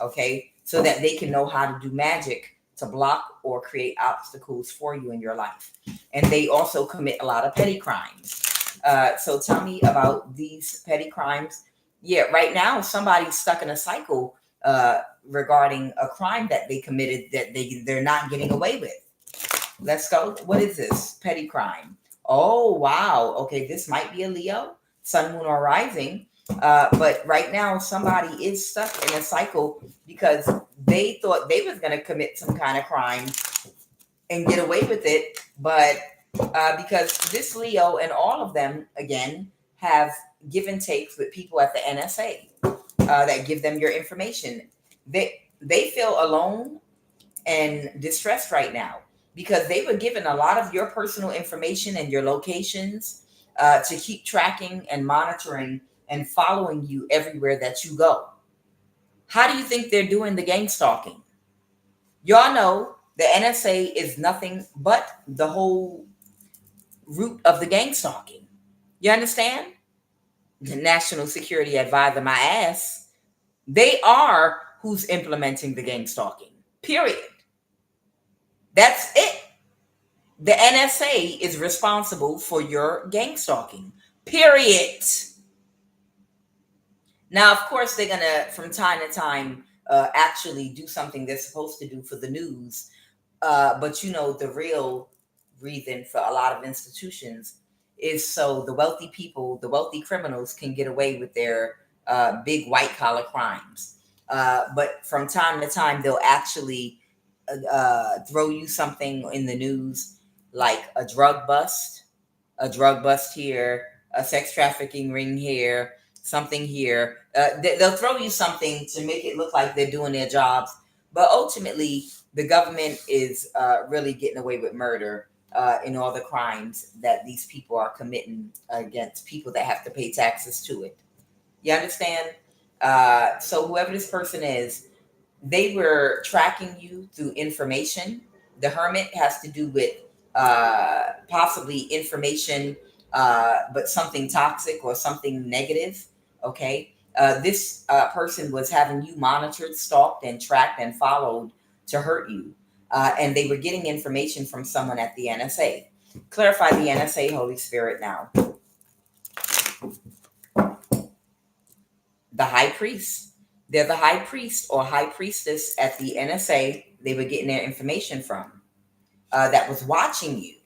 Okay, so that they can know how to do magic to block or create obstacles for you in your life. And they also commit a lot of petty crimes. So tell me about these petty crimes. Yeah, right now somebody's stuck in a cycle regarding a crime that they committed that they're not getting away with. Let's go. What is this? Petty crime. Oh, wow. Okay, this might be a Leo, sun, moon, or rising. But right now, somebody is stuck in a cycle because they thought they was going to commit some kind of crime and get away with it. But because this Leo and all of them, again, have give and takes with people at the NSA that give them your information. They feel alone and distressed right now because they were given a lot of your personal information and your locations to keep tracking and monitoring and following you everywhere that you go. How do you think they're doing the gang stalking? Y'all know the NSA is nothing but the whole root of the gang stalking. You understand? The National Security Advisor, my ass, they are who's implementing the gang stalking. Period. That's it. The NSA is responsible for your gang stalking. Period. Now, of course, they're gonna from time to time actually do something they're supposed to do for the news. But you know, the real reason for a lot of institutions is so the wealthy people, the wealthy criminals, can get away with their big white collar crimes. But from time to time, they'll actually throw you something in the news like a drug bust here, a sex trafficking ring here, something here. They'll throw you something to make it look like they're doing their jobs, but ultimately, the government is really getting away with murder in all the crimes that these people are committing against people that have to pay taxes to it. You understand? So whoever this person is, they were tracking you through information. The hermit has to do with possibly information, but something toxic or something negative. Okay. This person was having you monitored, stalked, and tracked and followed to hurt you. And they were getting information from someone at the NSA. Clarify the NSA, Holy Spirit, now. The high priest. They're the high priest or high priestess at the NSA. they were getting their information from, that was watching you.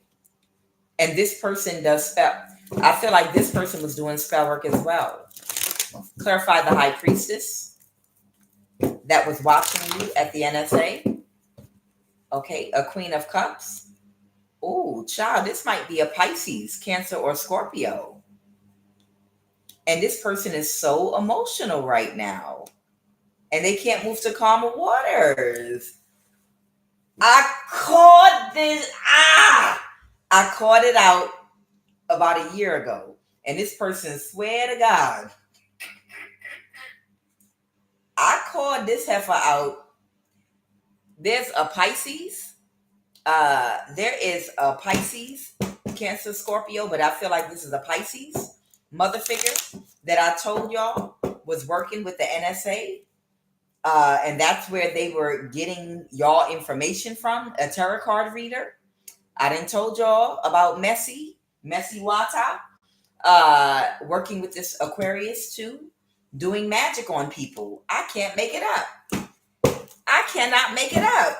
And this person does spell. I feel like this person was doing spell work as well. Clarify the high priestess that was watching you at the NSA. Okay, a queen of cups. Oh, child, this might be a Pisces, Cancer, or Scorpio. And this person is so emotional right now. And they can't move to calmer waters. I caught this. I caught it out about a year ago. And this person, swear to God, I called this heifer out. There's a Pisces. There is a Pisces, Cancer, Scorpio, but I feel like this is a Pisces mother figure that I told y'all was working with the NSA. And that's where they were getting y'all information from, a tarot card reader. I done told y'all about Messi Wata, working with this Aquarius too, doing magic on people. I can't make it up. I cannot make it up.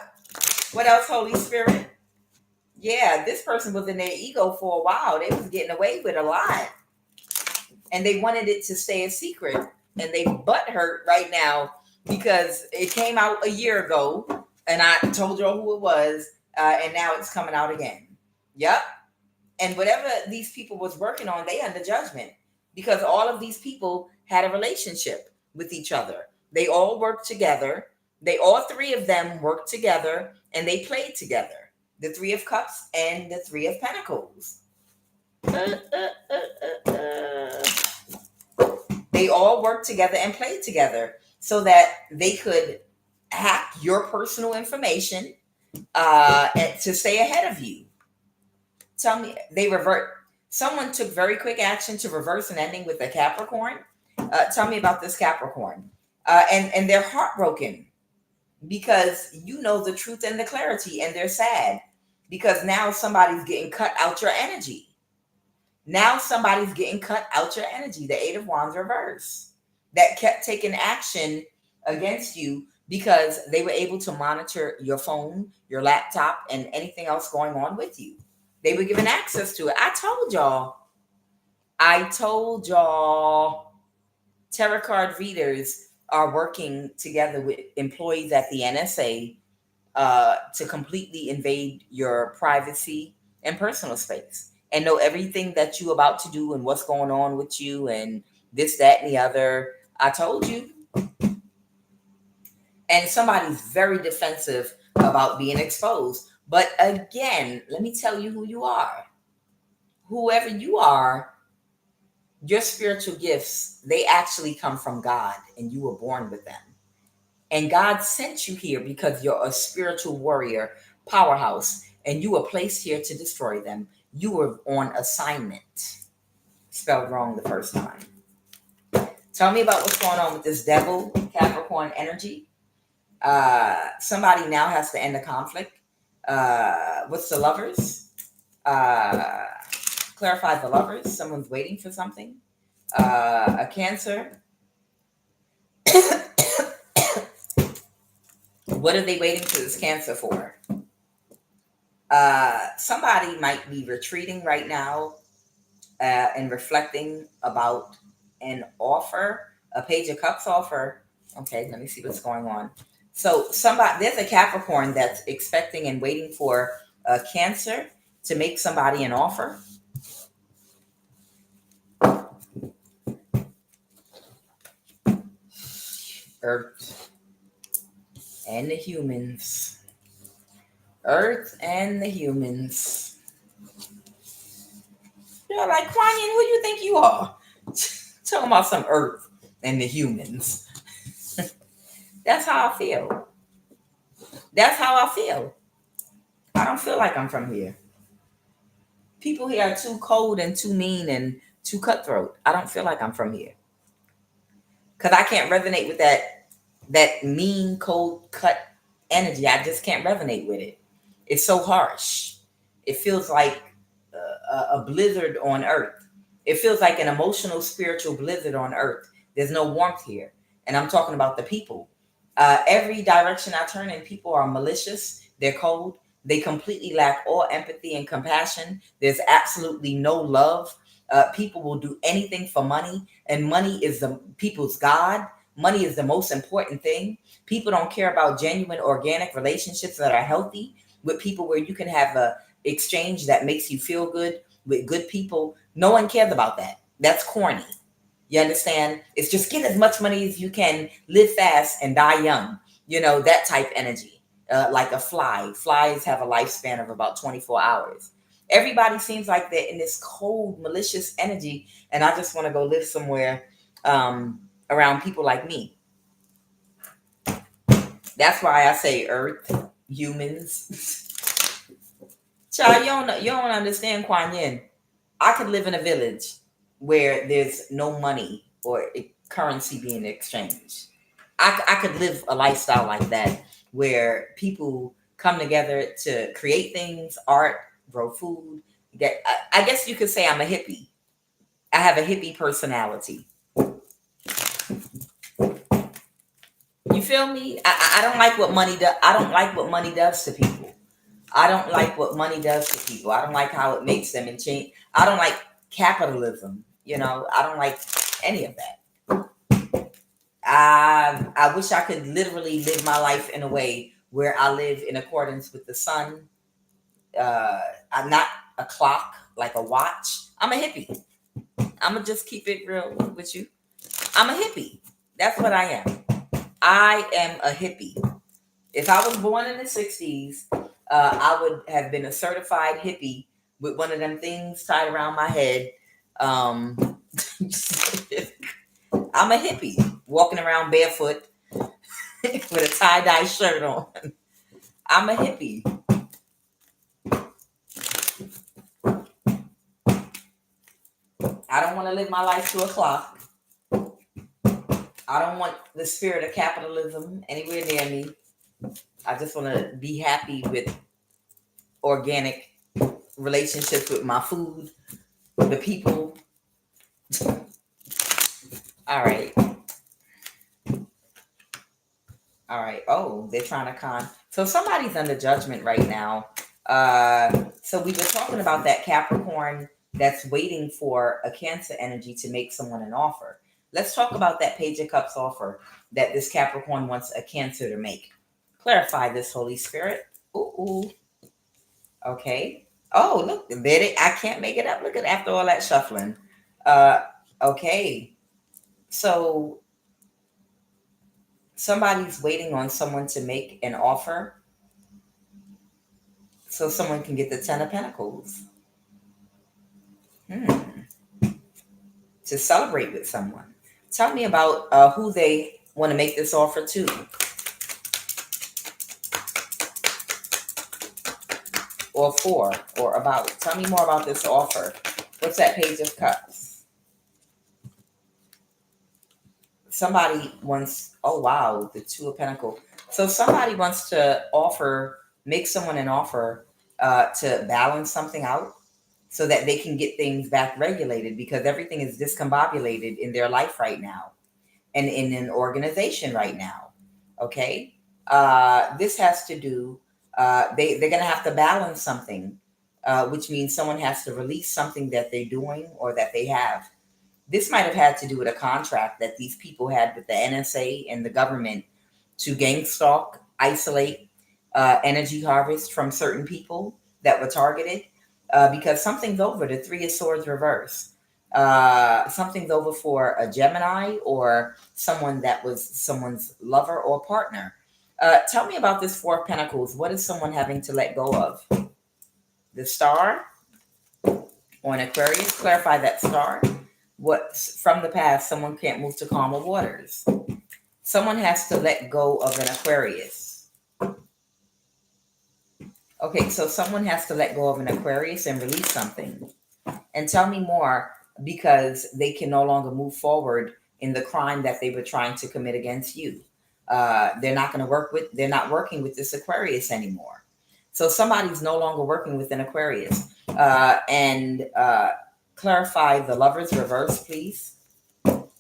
What else, Holy Spirit? Yeah, this person was in their ego for a while. They was getting away with a lot. And they wanted it to stay a secret. And they butt hurt right now because it came out a year ago. And I told y'all who it was. And now it's coming out again. Yep. And whatever these people was working on, they under judgment. Because all of these people had a relationship with each other. They all worked together. All three of them worked together. And they played together. The Three of Cups and the Three of Pentacles. They all worked together and played together so that they could hack your personal information to stay ahead of you. Tell me, someone took very quick action to reverse an ending with a Capricorn. Tell me about this Capricorn. And they're heartbroken because you know the truth and the clarity, and they're sad because now somebody's getting cut out your energy. Now somebody's getting cut out your energy. The Eight of Wands reverse that kept taking action against you because they were able to monitor your phone, your laptop, and anything else going on with you. They were given access to it. I told y'all tarot card readers are working together with employees at the NSA to completely invade your privacy and personal space and know everything that you're about to do and what's going on with you and this, that, and the other. I told you. And somebody's very defensive about being exposed. But again, let me tell you who you are. Whoever you are, your spiritual gifts, they actually come from God and you were born with them. And God sent you here because you're a spiritual warrior, powerhouse, and you were placed here to destroy them. You were on assignment. Spelled wrong the first time. Tell me about what's going on with this devil, Capricorn energy. Somebody now has to end the conflict. What's the Lovers? Clarify the Lovers. Someone's waiting for something. A Cancer. What are they waiting for this Cancer for? Somebody might be retreating right now and reflecting about an offer, a Page of Cups offer. Okay, let me see what's going on. So there's a Capricorn that's expecting and waiting for a Cancer to make somebody an offer. Earth and the humans. Earth and the humans. You're like, Kwanian, who you think you are? Talking about some Earth and the humans. That's how I feel. That's how I feel. I don't feel like I'm from here. People here are too cold and too mean and too cutthroat. I don't feel like I'm from here. Because I can't resonate with that mean, cold, cut energy. I just can't resonate with it. It's so harsh. It feels like a blizzard on Earth. It feels like an emotional, spiritual blizzard on Earth. There's no warmth here. And I'm talking about the people. Every direction I turn in, people are malicious. They're cold. They completely lack all empathy and compassion. There's absolutely no love. People will do anything for money, and money is the people's god. Money is the most important thing. People don't care about genuine, organic relationships that are healthy with people where you can have a exchange that makes you feel good with good people. No one cares about that. That's corny. You understand? It's just get as much money as you can, live fast, and die young. You know, that type energy. Like a fly. Flies have a lifespan of about 24 hours. Everybody seems like they're in this cold, malicious energy, and I just want to go live somewhere around people like me. That's why I say Earth, humans. Child, you don't understand, Kuan Yin. I could live in a village where there's no money or currency being exchanged. I could live a lifestyle like that where people come together to create things, art, grow food. I guess you could say I'm a hippie. I have a hippie personality. You feel me? I don't like what money does. I don't like what money does to people. I don't like what money does to people. I don't like how it makes them and change. I don't like capitalism. You know, I don't like any of that. I wish I could literally live my life in a way where I live in accordance with the sun. I'm not a clock, like a watch. I'm a hippie. I'm going to just keep it real with you. I'm a hippie. That's what I am. I am a hippie. If I was born in the 60s, I would have been a certified hippie with one of them things tied around my head. I'm a hippie walking around barefoot with a tie-dye shirt on. I'm a hippie. I don't want to live my life to a clock. I don't want the spirit of capitalism anywhere near me. I just want to be happy with organic relationships with my food, the people. All right. All right. Oh, they're trying to con. So somebody's under judgment right now. So we were talking about that Capricorn that's waiting for a Cancer energy to make someone an offer. Let's talk about that Page of Cups offer that this Capricorn wants a Cancer to make. Clarify this, Holy Spirit. Ooh. Okay. Oh, look, I can't make it up. Look at after all that shuffling. Okay. So somebody's waiting on someone to make an offer so someone can get the 10 of Pentacles. To celebrate with someone. Tell me about who they want to make this offer to. Or for, or about. Tell me more about this offer. What's that Page of Cups? Somebody wants, oh wow, the Two of Pentacles. So somebody wants to make someone an offer to balance something out so that they can get things back regulated, because everything is discombobulated in their life right now and in an organization right now. Okay. This has to do, they're going to have to balance something, which means someone has to release something that they're doing or that they have. This might have had to do with a contract that these people had with the NSA and the government to gang stalk, isolate, energy harvest from certain people that were targeted. Because something's over, the Three of Swords reverse. Something's over for a Gemini or someone that was someone's lover or partner. Tell me about this Four of Pentacles. What is someone having to let go of? The Star or an Aquarius? Clarify that Star. What's from the past? Someone can't move to calmer waters. Someone has to let go of an Aquarius. Okay, so someone has to let go of an Aquarius and release something. And tell me more, because they can no longer move forward in the crime that they were trying to commit against you. They're not working with this Aquarius anymore. So somebody's no longer working with an Aquarius. And clarify the Lover's reverse, please.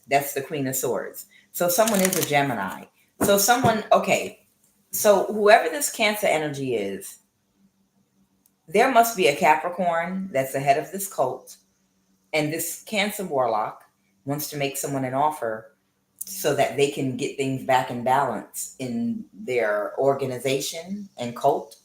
That's the Queen of Swords. So someone is a Gemini. So someone, okay, so whoever this Cancer energy is, there must be a Capricorn that's the head of this cult, and this Cancer warlock wants to make someone an offer so that they can get things back in balance in their organization and cult.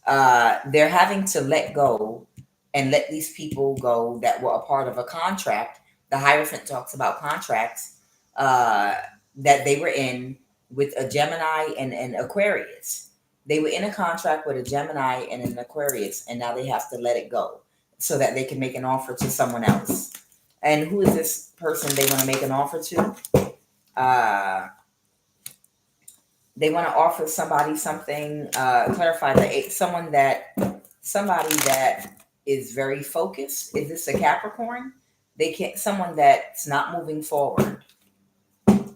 They're having to let go and let these people go that were a part of a contract. The Hierophant talks about contracts uh, that they were in with a Gemini and an Aquarius. They were in a contract with a Gemini and an Aquarius, and now they have to let it go so that they can make an offer to someone else. And who is this person they want to make an offer to? Uh, they want to offer somebody something. Clarify that somebody that is very focused. Is this a Capricorn? They can't. Someone that's not moving forward.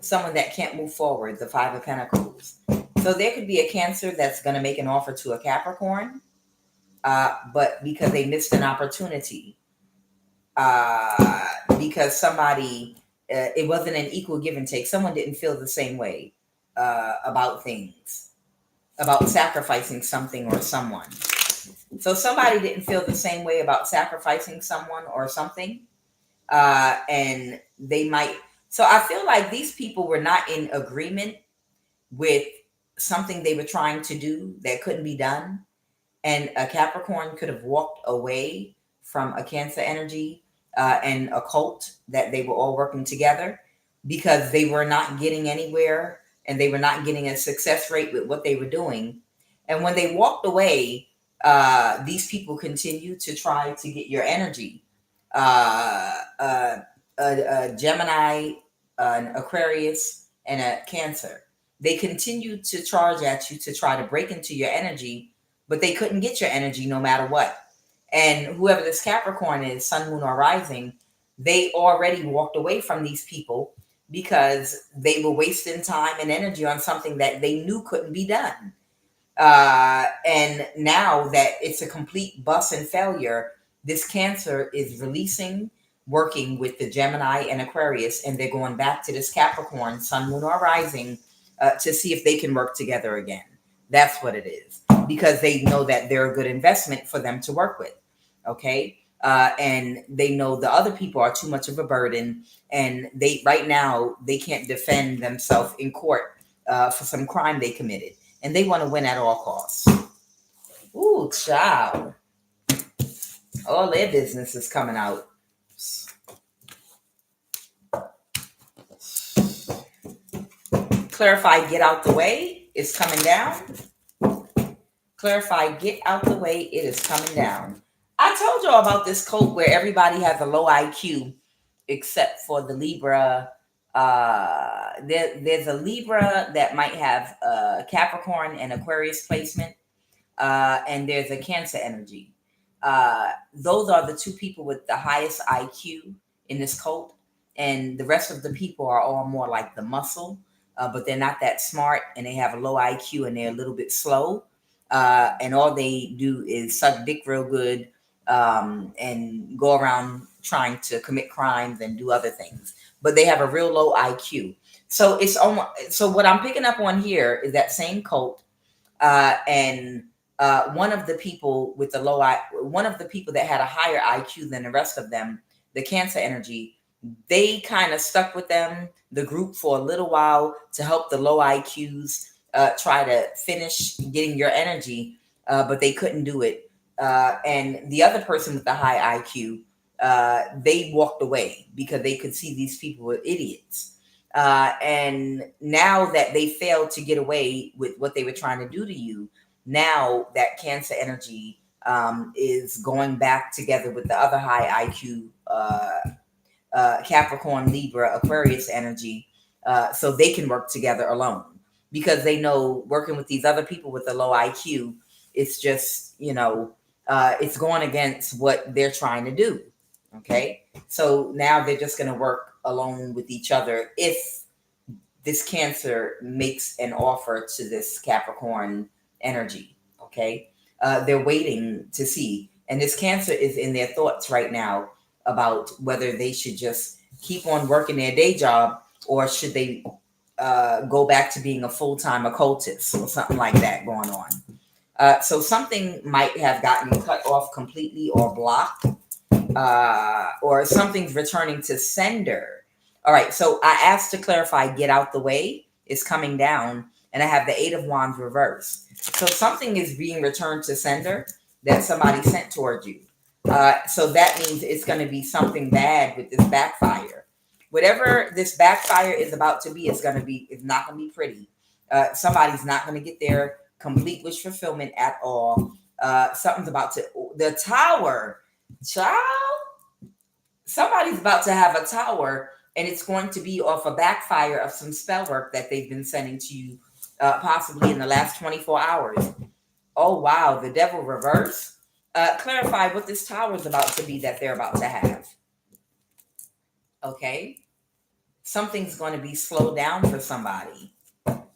Someone that can't move forward. The Five of Pentacles. So there could be a Cancer that's going to make an offer to a Capricorn, but because they missed an opportunity, because somebody, it wasn't an equal give and take. Someone didn't feel the same way about things, about sacrificing something or someone. So somebody didn't feel the same way about sacrificing someone or something, and they might. So I feel like these people were not in agreement with something they were trying to do that couldn't be done, and a Capricorn could have walked away from a Cancer energy and a cult that they were all working together because they were not getting anywhere and they were not getting a success rate with what they were doing. And when they walked away, these people continue to try to get your energy. A Gemini, an Aquarius, and a Cancer. They continue to charge at you to try to break into your energy, but they couldn't get your energy no matter what. And whoever this Capricorn is, Sun, Moon, or Rising, they already walked away from these people because they were wasting time and energy on something that they knew couldn't be done. And now that it's a complete bust and failure, this Cancer is releasing, working with the Gemini and Aquarius, and they're going back to this Capricorn, Sun, Moon, or Rising, to see if they can work together again. That's what it is, because they know that they're a good investment for them to work with. Okay. And they know the other people are too much of a burden, and they right now they can't defend themselves in court for some crime they committed, and they want to win at all costs. Ooh, child. All their business is coming out. Clarify, get out the way. It's coming down. Clarify, get out the way. It is coming down. I told y'all about this cult where everybody has a low IQ except for the Libra. There's a Libra that might have Capricorn and Aquarius placement, and there's a Cancer energy. Those are the two people with the highest IQ in this cult, and the rest of the people are all more like the muscle, but they're not that smart, and they have a low IQ, and they're a little bit slow, and all they do is suck dick real good, and go around trying to commit crimes and do other things, but they have a real low IQ. So it's almost, so what I'm picking up on here is that same cult, and one of the people with the one of the people that had a higher IQ than the rest of them, the Cancer energy, they kind of stuck with them, the group, for a little while to help the low IQs try to finish getting your energy, but they couldn't do it. And the other person with the high IQ, they walked away because they could see these people were idiots. And now that they failed to get away with what they were trying to do to you, now that Cancer energy is going back together with the other high IQ Capricorn, Libra, Aquarius energy, so they can work together alone, because they know working with these other people with the low IQ, it's just, it's going against what they're trying to do. Okay. So now they're just going to work alone with each other if this Cancer makes an offer to this Capricorn energy. Okay. They're waiting to see. And this Cancer is in their thoughts right now about whether they should just keep on working their day job, or should they go back to being a full-time occultist or something like that going on. So something might have gotten cut off completely or blocked, or something's returning to sender. All right, so I asked to clarify, get out the way is coming down, and I have the Eight of Wands reversed. So something is being returned to sender that somebody sent towards you. So that means it's going to be something bad with this backfire. Whatever this backfire is about to be, it's not going to be pretty. Somebody's not going to get their complete wish fulfillment at all. Something's about to, the tower, child, somebody's about to have a tower, and it's going to be off a backfire of some spell work that they've been sending to you, possibly in the last 24 hours. Oh, wow. The devil reverse. Clarify what this tower is about to be that they're about to have. Okay. Something's going to be slowed down for somebody.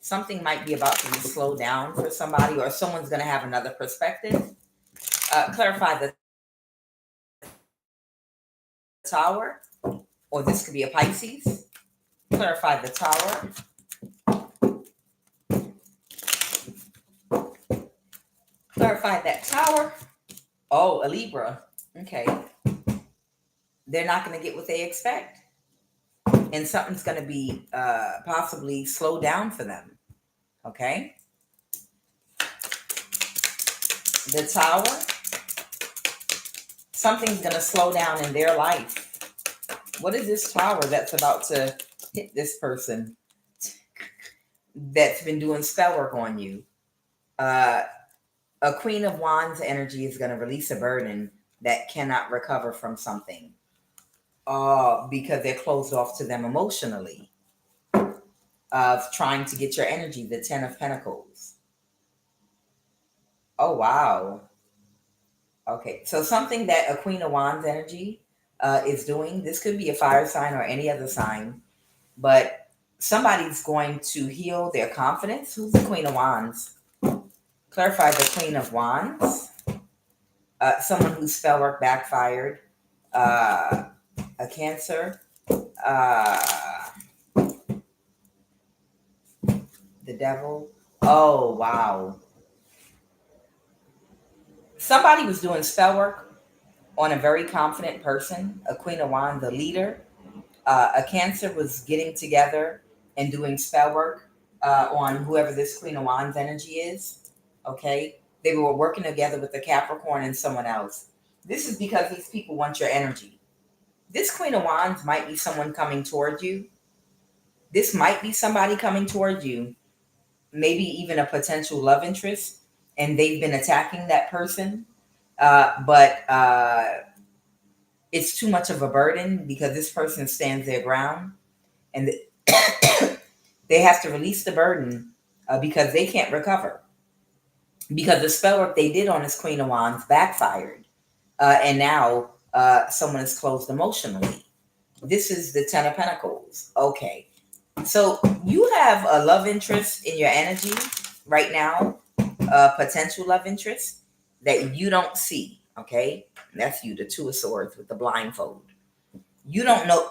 Something might be about to be slowed down for somebody, or someone's going to have another perspective. Clarify the tower, or this could be a Pisces. Clarify the tower. Clarify that tower. Oh, a Libra. Okay. They're not going to get what they expect. And something's going to be possibly slowed down for them. Okay. The tower. Something's going to slow down in their life. What is this tower that's about to hit this person that's been doing spell work on you? A Queen of Wands energy is going to release a burden that cannot recover from something. Because they're closed off to them emotionally. Of trying to get your energy, the Ten of Pentacles. Oh, wow. Okay, so something that a Queen of Wands energy is doing, this could be a fire sign or any other sign, but somebody's going to heal their confidence. Who's the Queen of Wands? Clarify the Queen of Wands. Someone whose spell work backfired. A Cancer. The devil. Oh, wow. Somebody was doing spell work on a very confident person, a Queen of Wands, a leader. A Cancer was getting together and doing spell work on whoever this Queen of Wands energy is. Okay. They were working together with the Capricorn and someone else. This is because these people want your energy. This Queen of Wands might be someone coming toward you. This might be somebody coming toward you. Maybe even a potential love interest, and they've been attacking that person. But it's too much of a burden because this person stands their ground, and they have to release the burden because they can't recover. Because the spell work they did on this Queen of Wands backfired. And now someone is closed emotionally. This is the Ten of Pentacles. Okay. So you have a love interest in your energy right now, a potential love interest that you don't see, okay? And that's you, the Two of Swords with the blindfold. You don't know.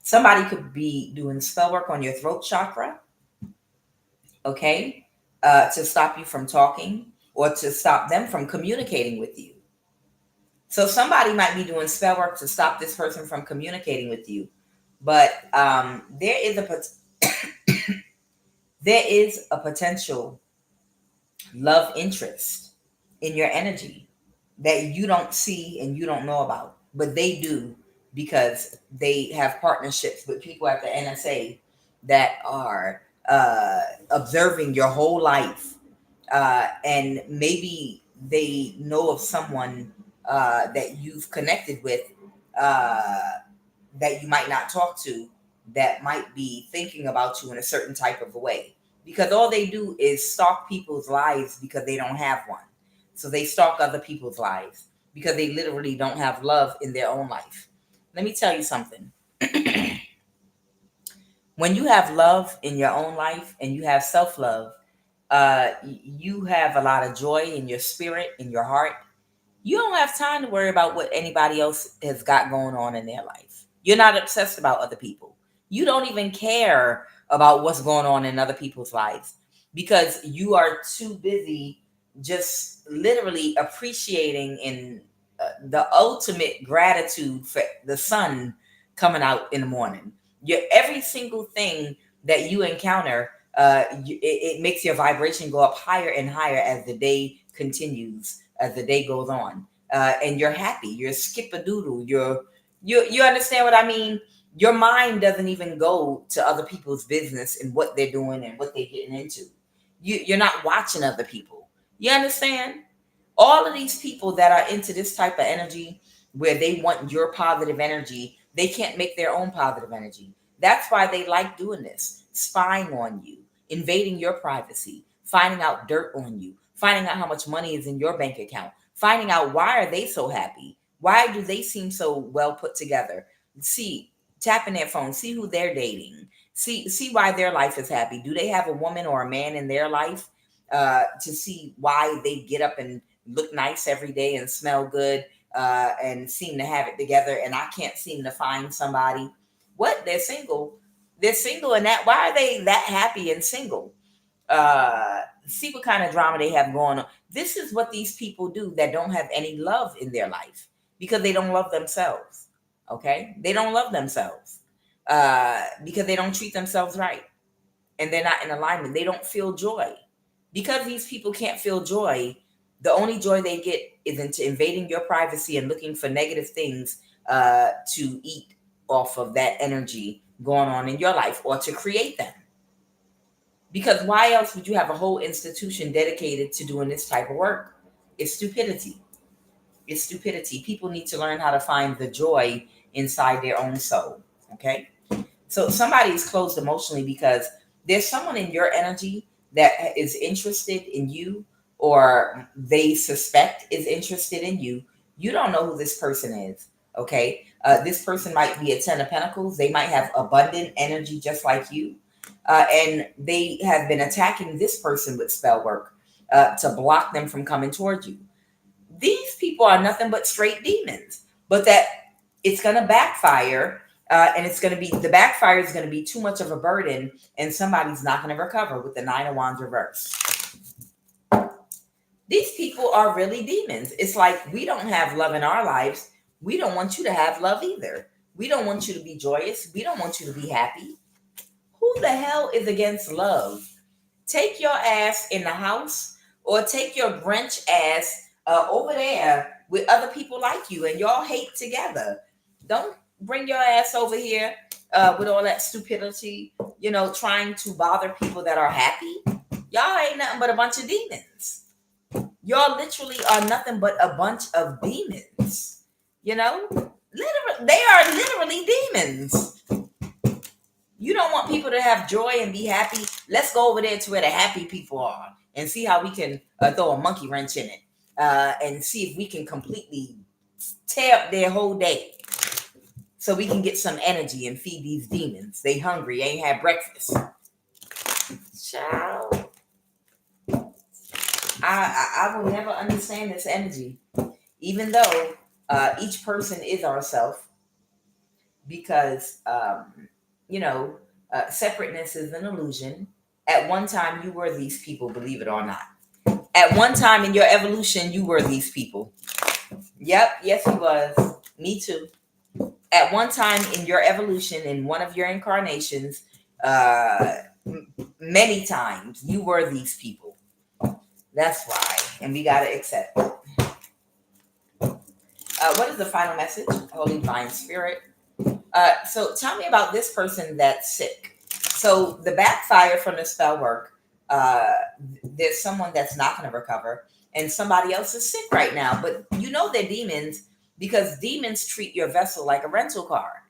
Somebody could be doing spell work on your throat chakra, okay, to stop you from talking or to stop them from communicating with you. So somebody might be doing spell work to stop this person from communicating with you. But there is a potential love interest in your energy that you don't see and you don't know about, but they do because they have partnerships with people at the NSA that are observing your whole life, and maybe they know of someone that you've connected with. That you might not talk to, that might be thinking about you in a certain type of a way, because all they do is stalk people's lives because they don't have one. So they stalk other people's lives because they literally don't have love in their own life. Let me tell you something. When you have love in your own life and you have self-love, you have a lot of joy in your spirit, in your heart. You don't have time to worry about what anybody else has got going on in their life. You're not obsessed about other people You don't even care about what's going on in other people's lives because you are too busy just literally appreciating and the ultimate gratitude for the sun coming out in the morning. Every single thing that you encounter, it makes your vibration go up higher and higher as the day continues, as the day goes on. And you're happy. You're skip a doodle. You understand what I mean? Your mind doesn't even go to other people's business and what they're doing and what they're getting into. You're not watching other people. You understand? All of these people that are into this type of energy where they want your positive energy, they can't make their own positive energy. That's why they like doing this, spying on you, invading your privacy, finding out dirt on you, finding out how much money is in your bank account, finding out why are they so happy, why do they seem so well put together. See, tap in their phone, see who they're dating, see why their life is happy. Do they have a woman or a man in their life, to see why they get up and look nice every day and smell good, and seem to have it together, and I can't seem to find somebody. What? They're single, and that, why are they that happy and single? See what kind of drama they have going on. This is what these people do that don't have any love in their life because they don't love themselves. Okay, they don't love themselves, because they don't treat themselves right, and they're not in alignment. They don't feel joy. Because these people can't feel joy, the only joy they get is into invading your privacy and looking for negative things, to eat off of that energy going on in your life or to create them. Because why else would you have a whole institution dedicated to doing this type of work? It's stupidity. It's stupidity. People need to learn how to find the joy inside their own soul. Okay? So somebody is closed emotionally because there's someone in your energy that is interested in you, or they suspect is interested in you. You don't know who this person is. Okay. This person might be a 10 of Pentacles. They might have abundant energy just like you. And they have been attacking this person with spell work, to block them from coming towards you. These people are nothing but straight demons, but that it's going to backfire, and it's going to be, the backfire is going to be too much of a burden, and somebody's not going to recover with the 9 of Wands reverse. These people are really demons. It's like, we don't have love in our lives. We don't want you to have love either. We don't want you to be joyous. We don't want you to be happy. Who the hell is against love? Take your ass in the house, or take your Grinch ass, over there with other people like you, and y'all hate together. Don't bring your ass over here, with all that stupidity, trying to bother people that are happy. Y'all ain't nothing but a bunch of demons. Y'all literally are nothing but a bunch of demons. Literally, they are literally demons. You don't want people to have joy and be happy. Let's go over there to where the happy people are and see how we can, throw a monkey wrench in it, and see if we can completely tear up their whole day so we can get some energy and feed these demons. They hungry, ain't had breakfast. Child. I will never understand this energy, even though, each person is ourself, because, separateness is an illusion. At one time, you were these people, believe it or not. At one time in your evolution, you were these people. Yep, yes, he was. Me too. At one time in your evolution, in one of your incarnations, many times, you were these people. That's why, and we gotta accept it. What is the final message, Holy Divine Spirit? So tell me about this person that's sick. So the backfire from the spell work, there's someone that's not going to recover, and somebody else is sick right now. But they're demons, because demons treat your vessel like a rental car.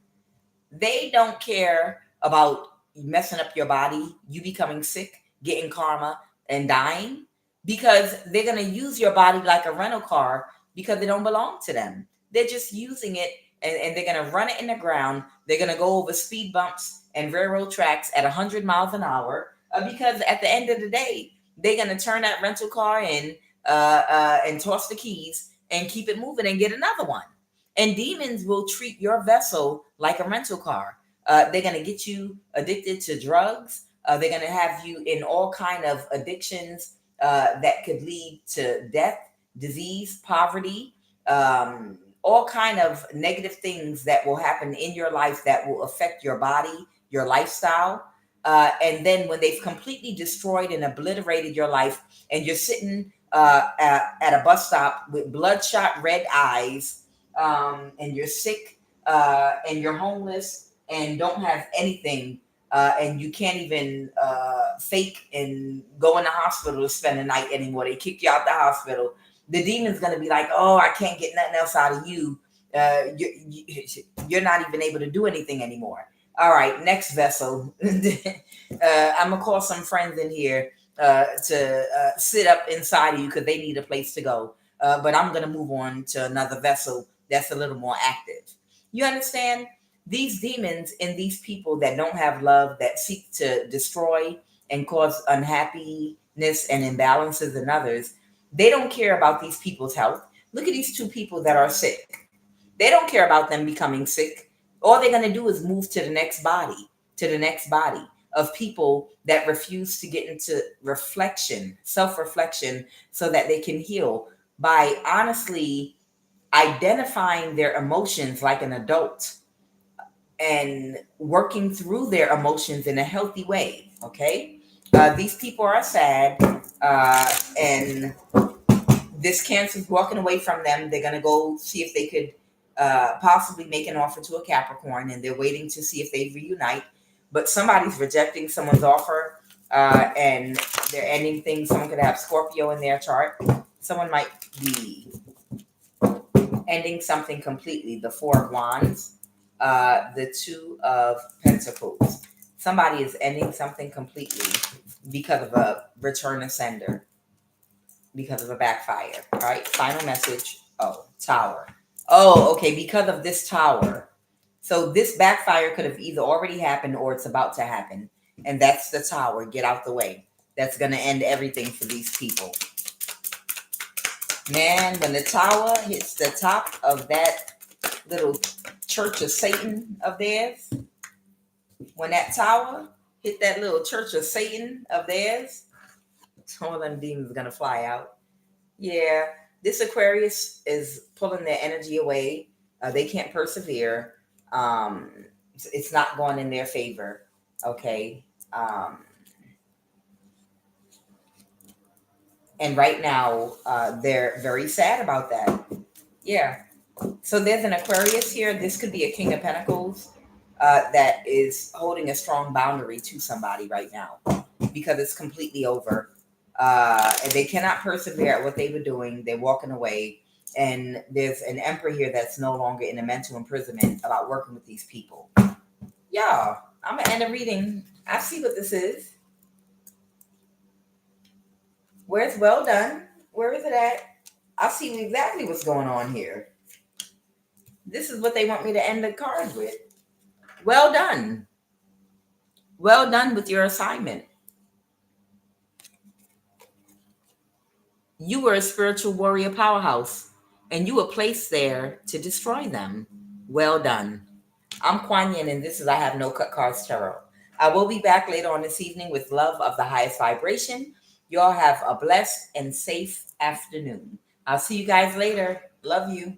They don't care about messing up your body, you becoming sick, getting karma, and dying, because they're going to use your body like a rental car because they don't belong to them. They're just using it, and they're going to run it in the ground. They're going to go over speed bumps and railroad tracks at 100 miles an hour, because at the end of the day, they're going to turn that rental car in, and toss the keys and keep it moving and get another one. And demons will treat your vessel like a rental car. They're going to get you addicted to drugs. They're going to have you in all kind of addictions that could lead to death, disease, poverty, all kind of negative things that will happen in your life that will affect your body, your lifestyle. And then when they've completely destroyed and obliterated your life, and you're sitting at a bus stop with bloodshot red eyes, and you're sick, and you're homeless and don't have anything, and you can't even fake and go in the hospital to spend the night anymore. They kick you out the hospital. The demon's going to be like, oh, I can't get nothing else out of you. You're not even able to do anything anymore. All right, next vessel. I'm going to call some friends in here to sit up inside of you because they need a place to go. But I'm going to move on to another vessel that's a little more active. You understand? These demons in these people that don't have love, that seek to destroy and cause unhappiness and imbalances in others, they don't care about these people's health. Look at these two people that are sick. They don't care about them becoming sick. All they're going to do is move to the next body of people that refuse to get into reflection, self-reflection, so that they can heal by honestly identifying their emotions like an adult and working through their emotions in a healthy way. Okay. These people are sad, and this cancer's walking away from them. They're going to go see if they could possibly make an offer to a Capricorn, and they're waiting to see if they reunite. But somebody's rejecting someone's offer, and they're ending things. Someone could have Scorpio in their chart. Someone might be ending something completely. The Four of Wands, the Two of Pentacles. Somebody is ending something completely because of a return of sender, because of a backfire. All right, final message. Oh, Tower. Oh, okay, because of this Tower. So this backfire could have either already happened or it's about to happen. And that's the Tower. Get out the way. That's going to end everything for these people. Man, when the Tower hits the top of that little church of Satan of theirs, when that Tower hit that little church of Satan of theirs, all them demons are going to fly out. Yeah, this Aquarius is pulling their energy away. They can't persevere. It's not going in their favor. Okay. And right now, they're very sad about that. Yeah. So there's an Aquarius here. This could be a King of Pentacles that is holding a strong boundary to somebody right now because it's completely over. And they cannot persevere at what they were doing. They're walking away. And there's an Emperor here that's no longer in a mental imprisonment about working with these people. Yeah, I'm going to end the reading. I see what this is. Where's well done? Where is it at? I see exactly what's going on here. This is what they want me to end the card with. Well done. Well done with your assignment. You were a spiritual warrior powerhouse, and you were placed there to destroy them. Well done. I'm QUAN Yin, and this is I Have No Cut Cards Tarot. I will be back later on this evening with love of the highest vibration. You all have a blessed and safe afternoon. I'll see you guys later. Love you.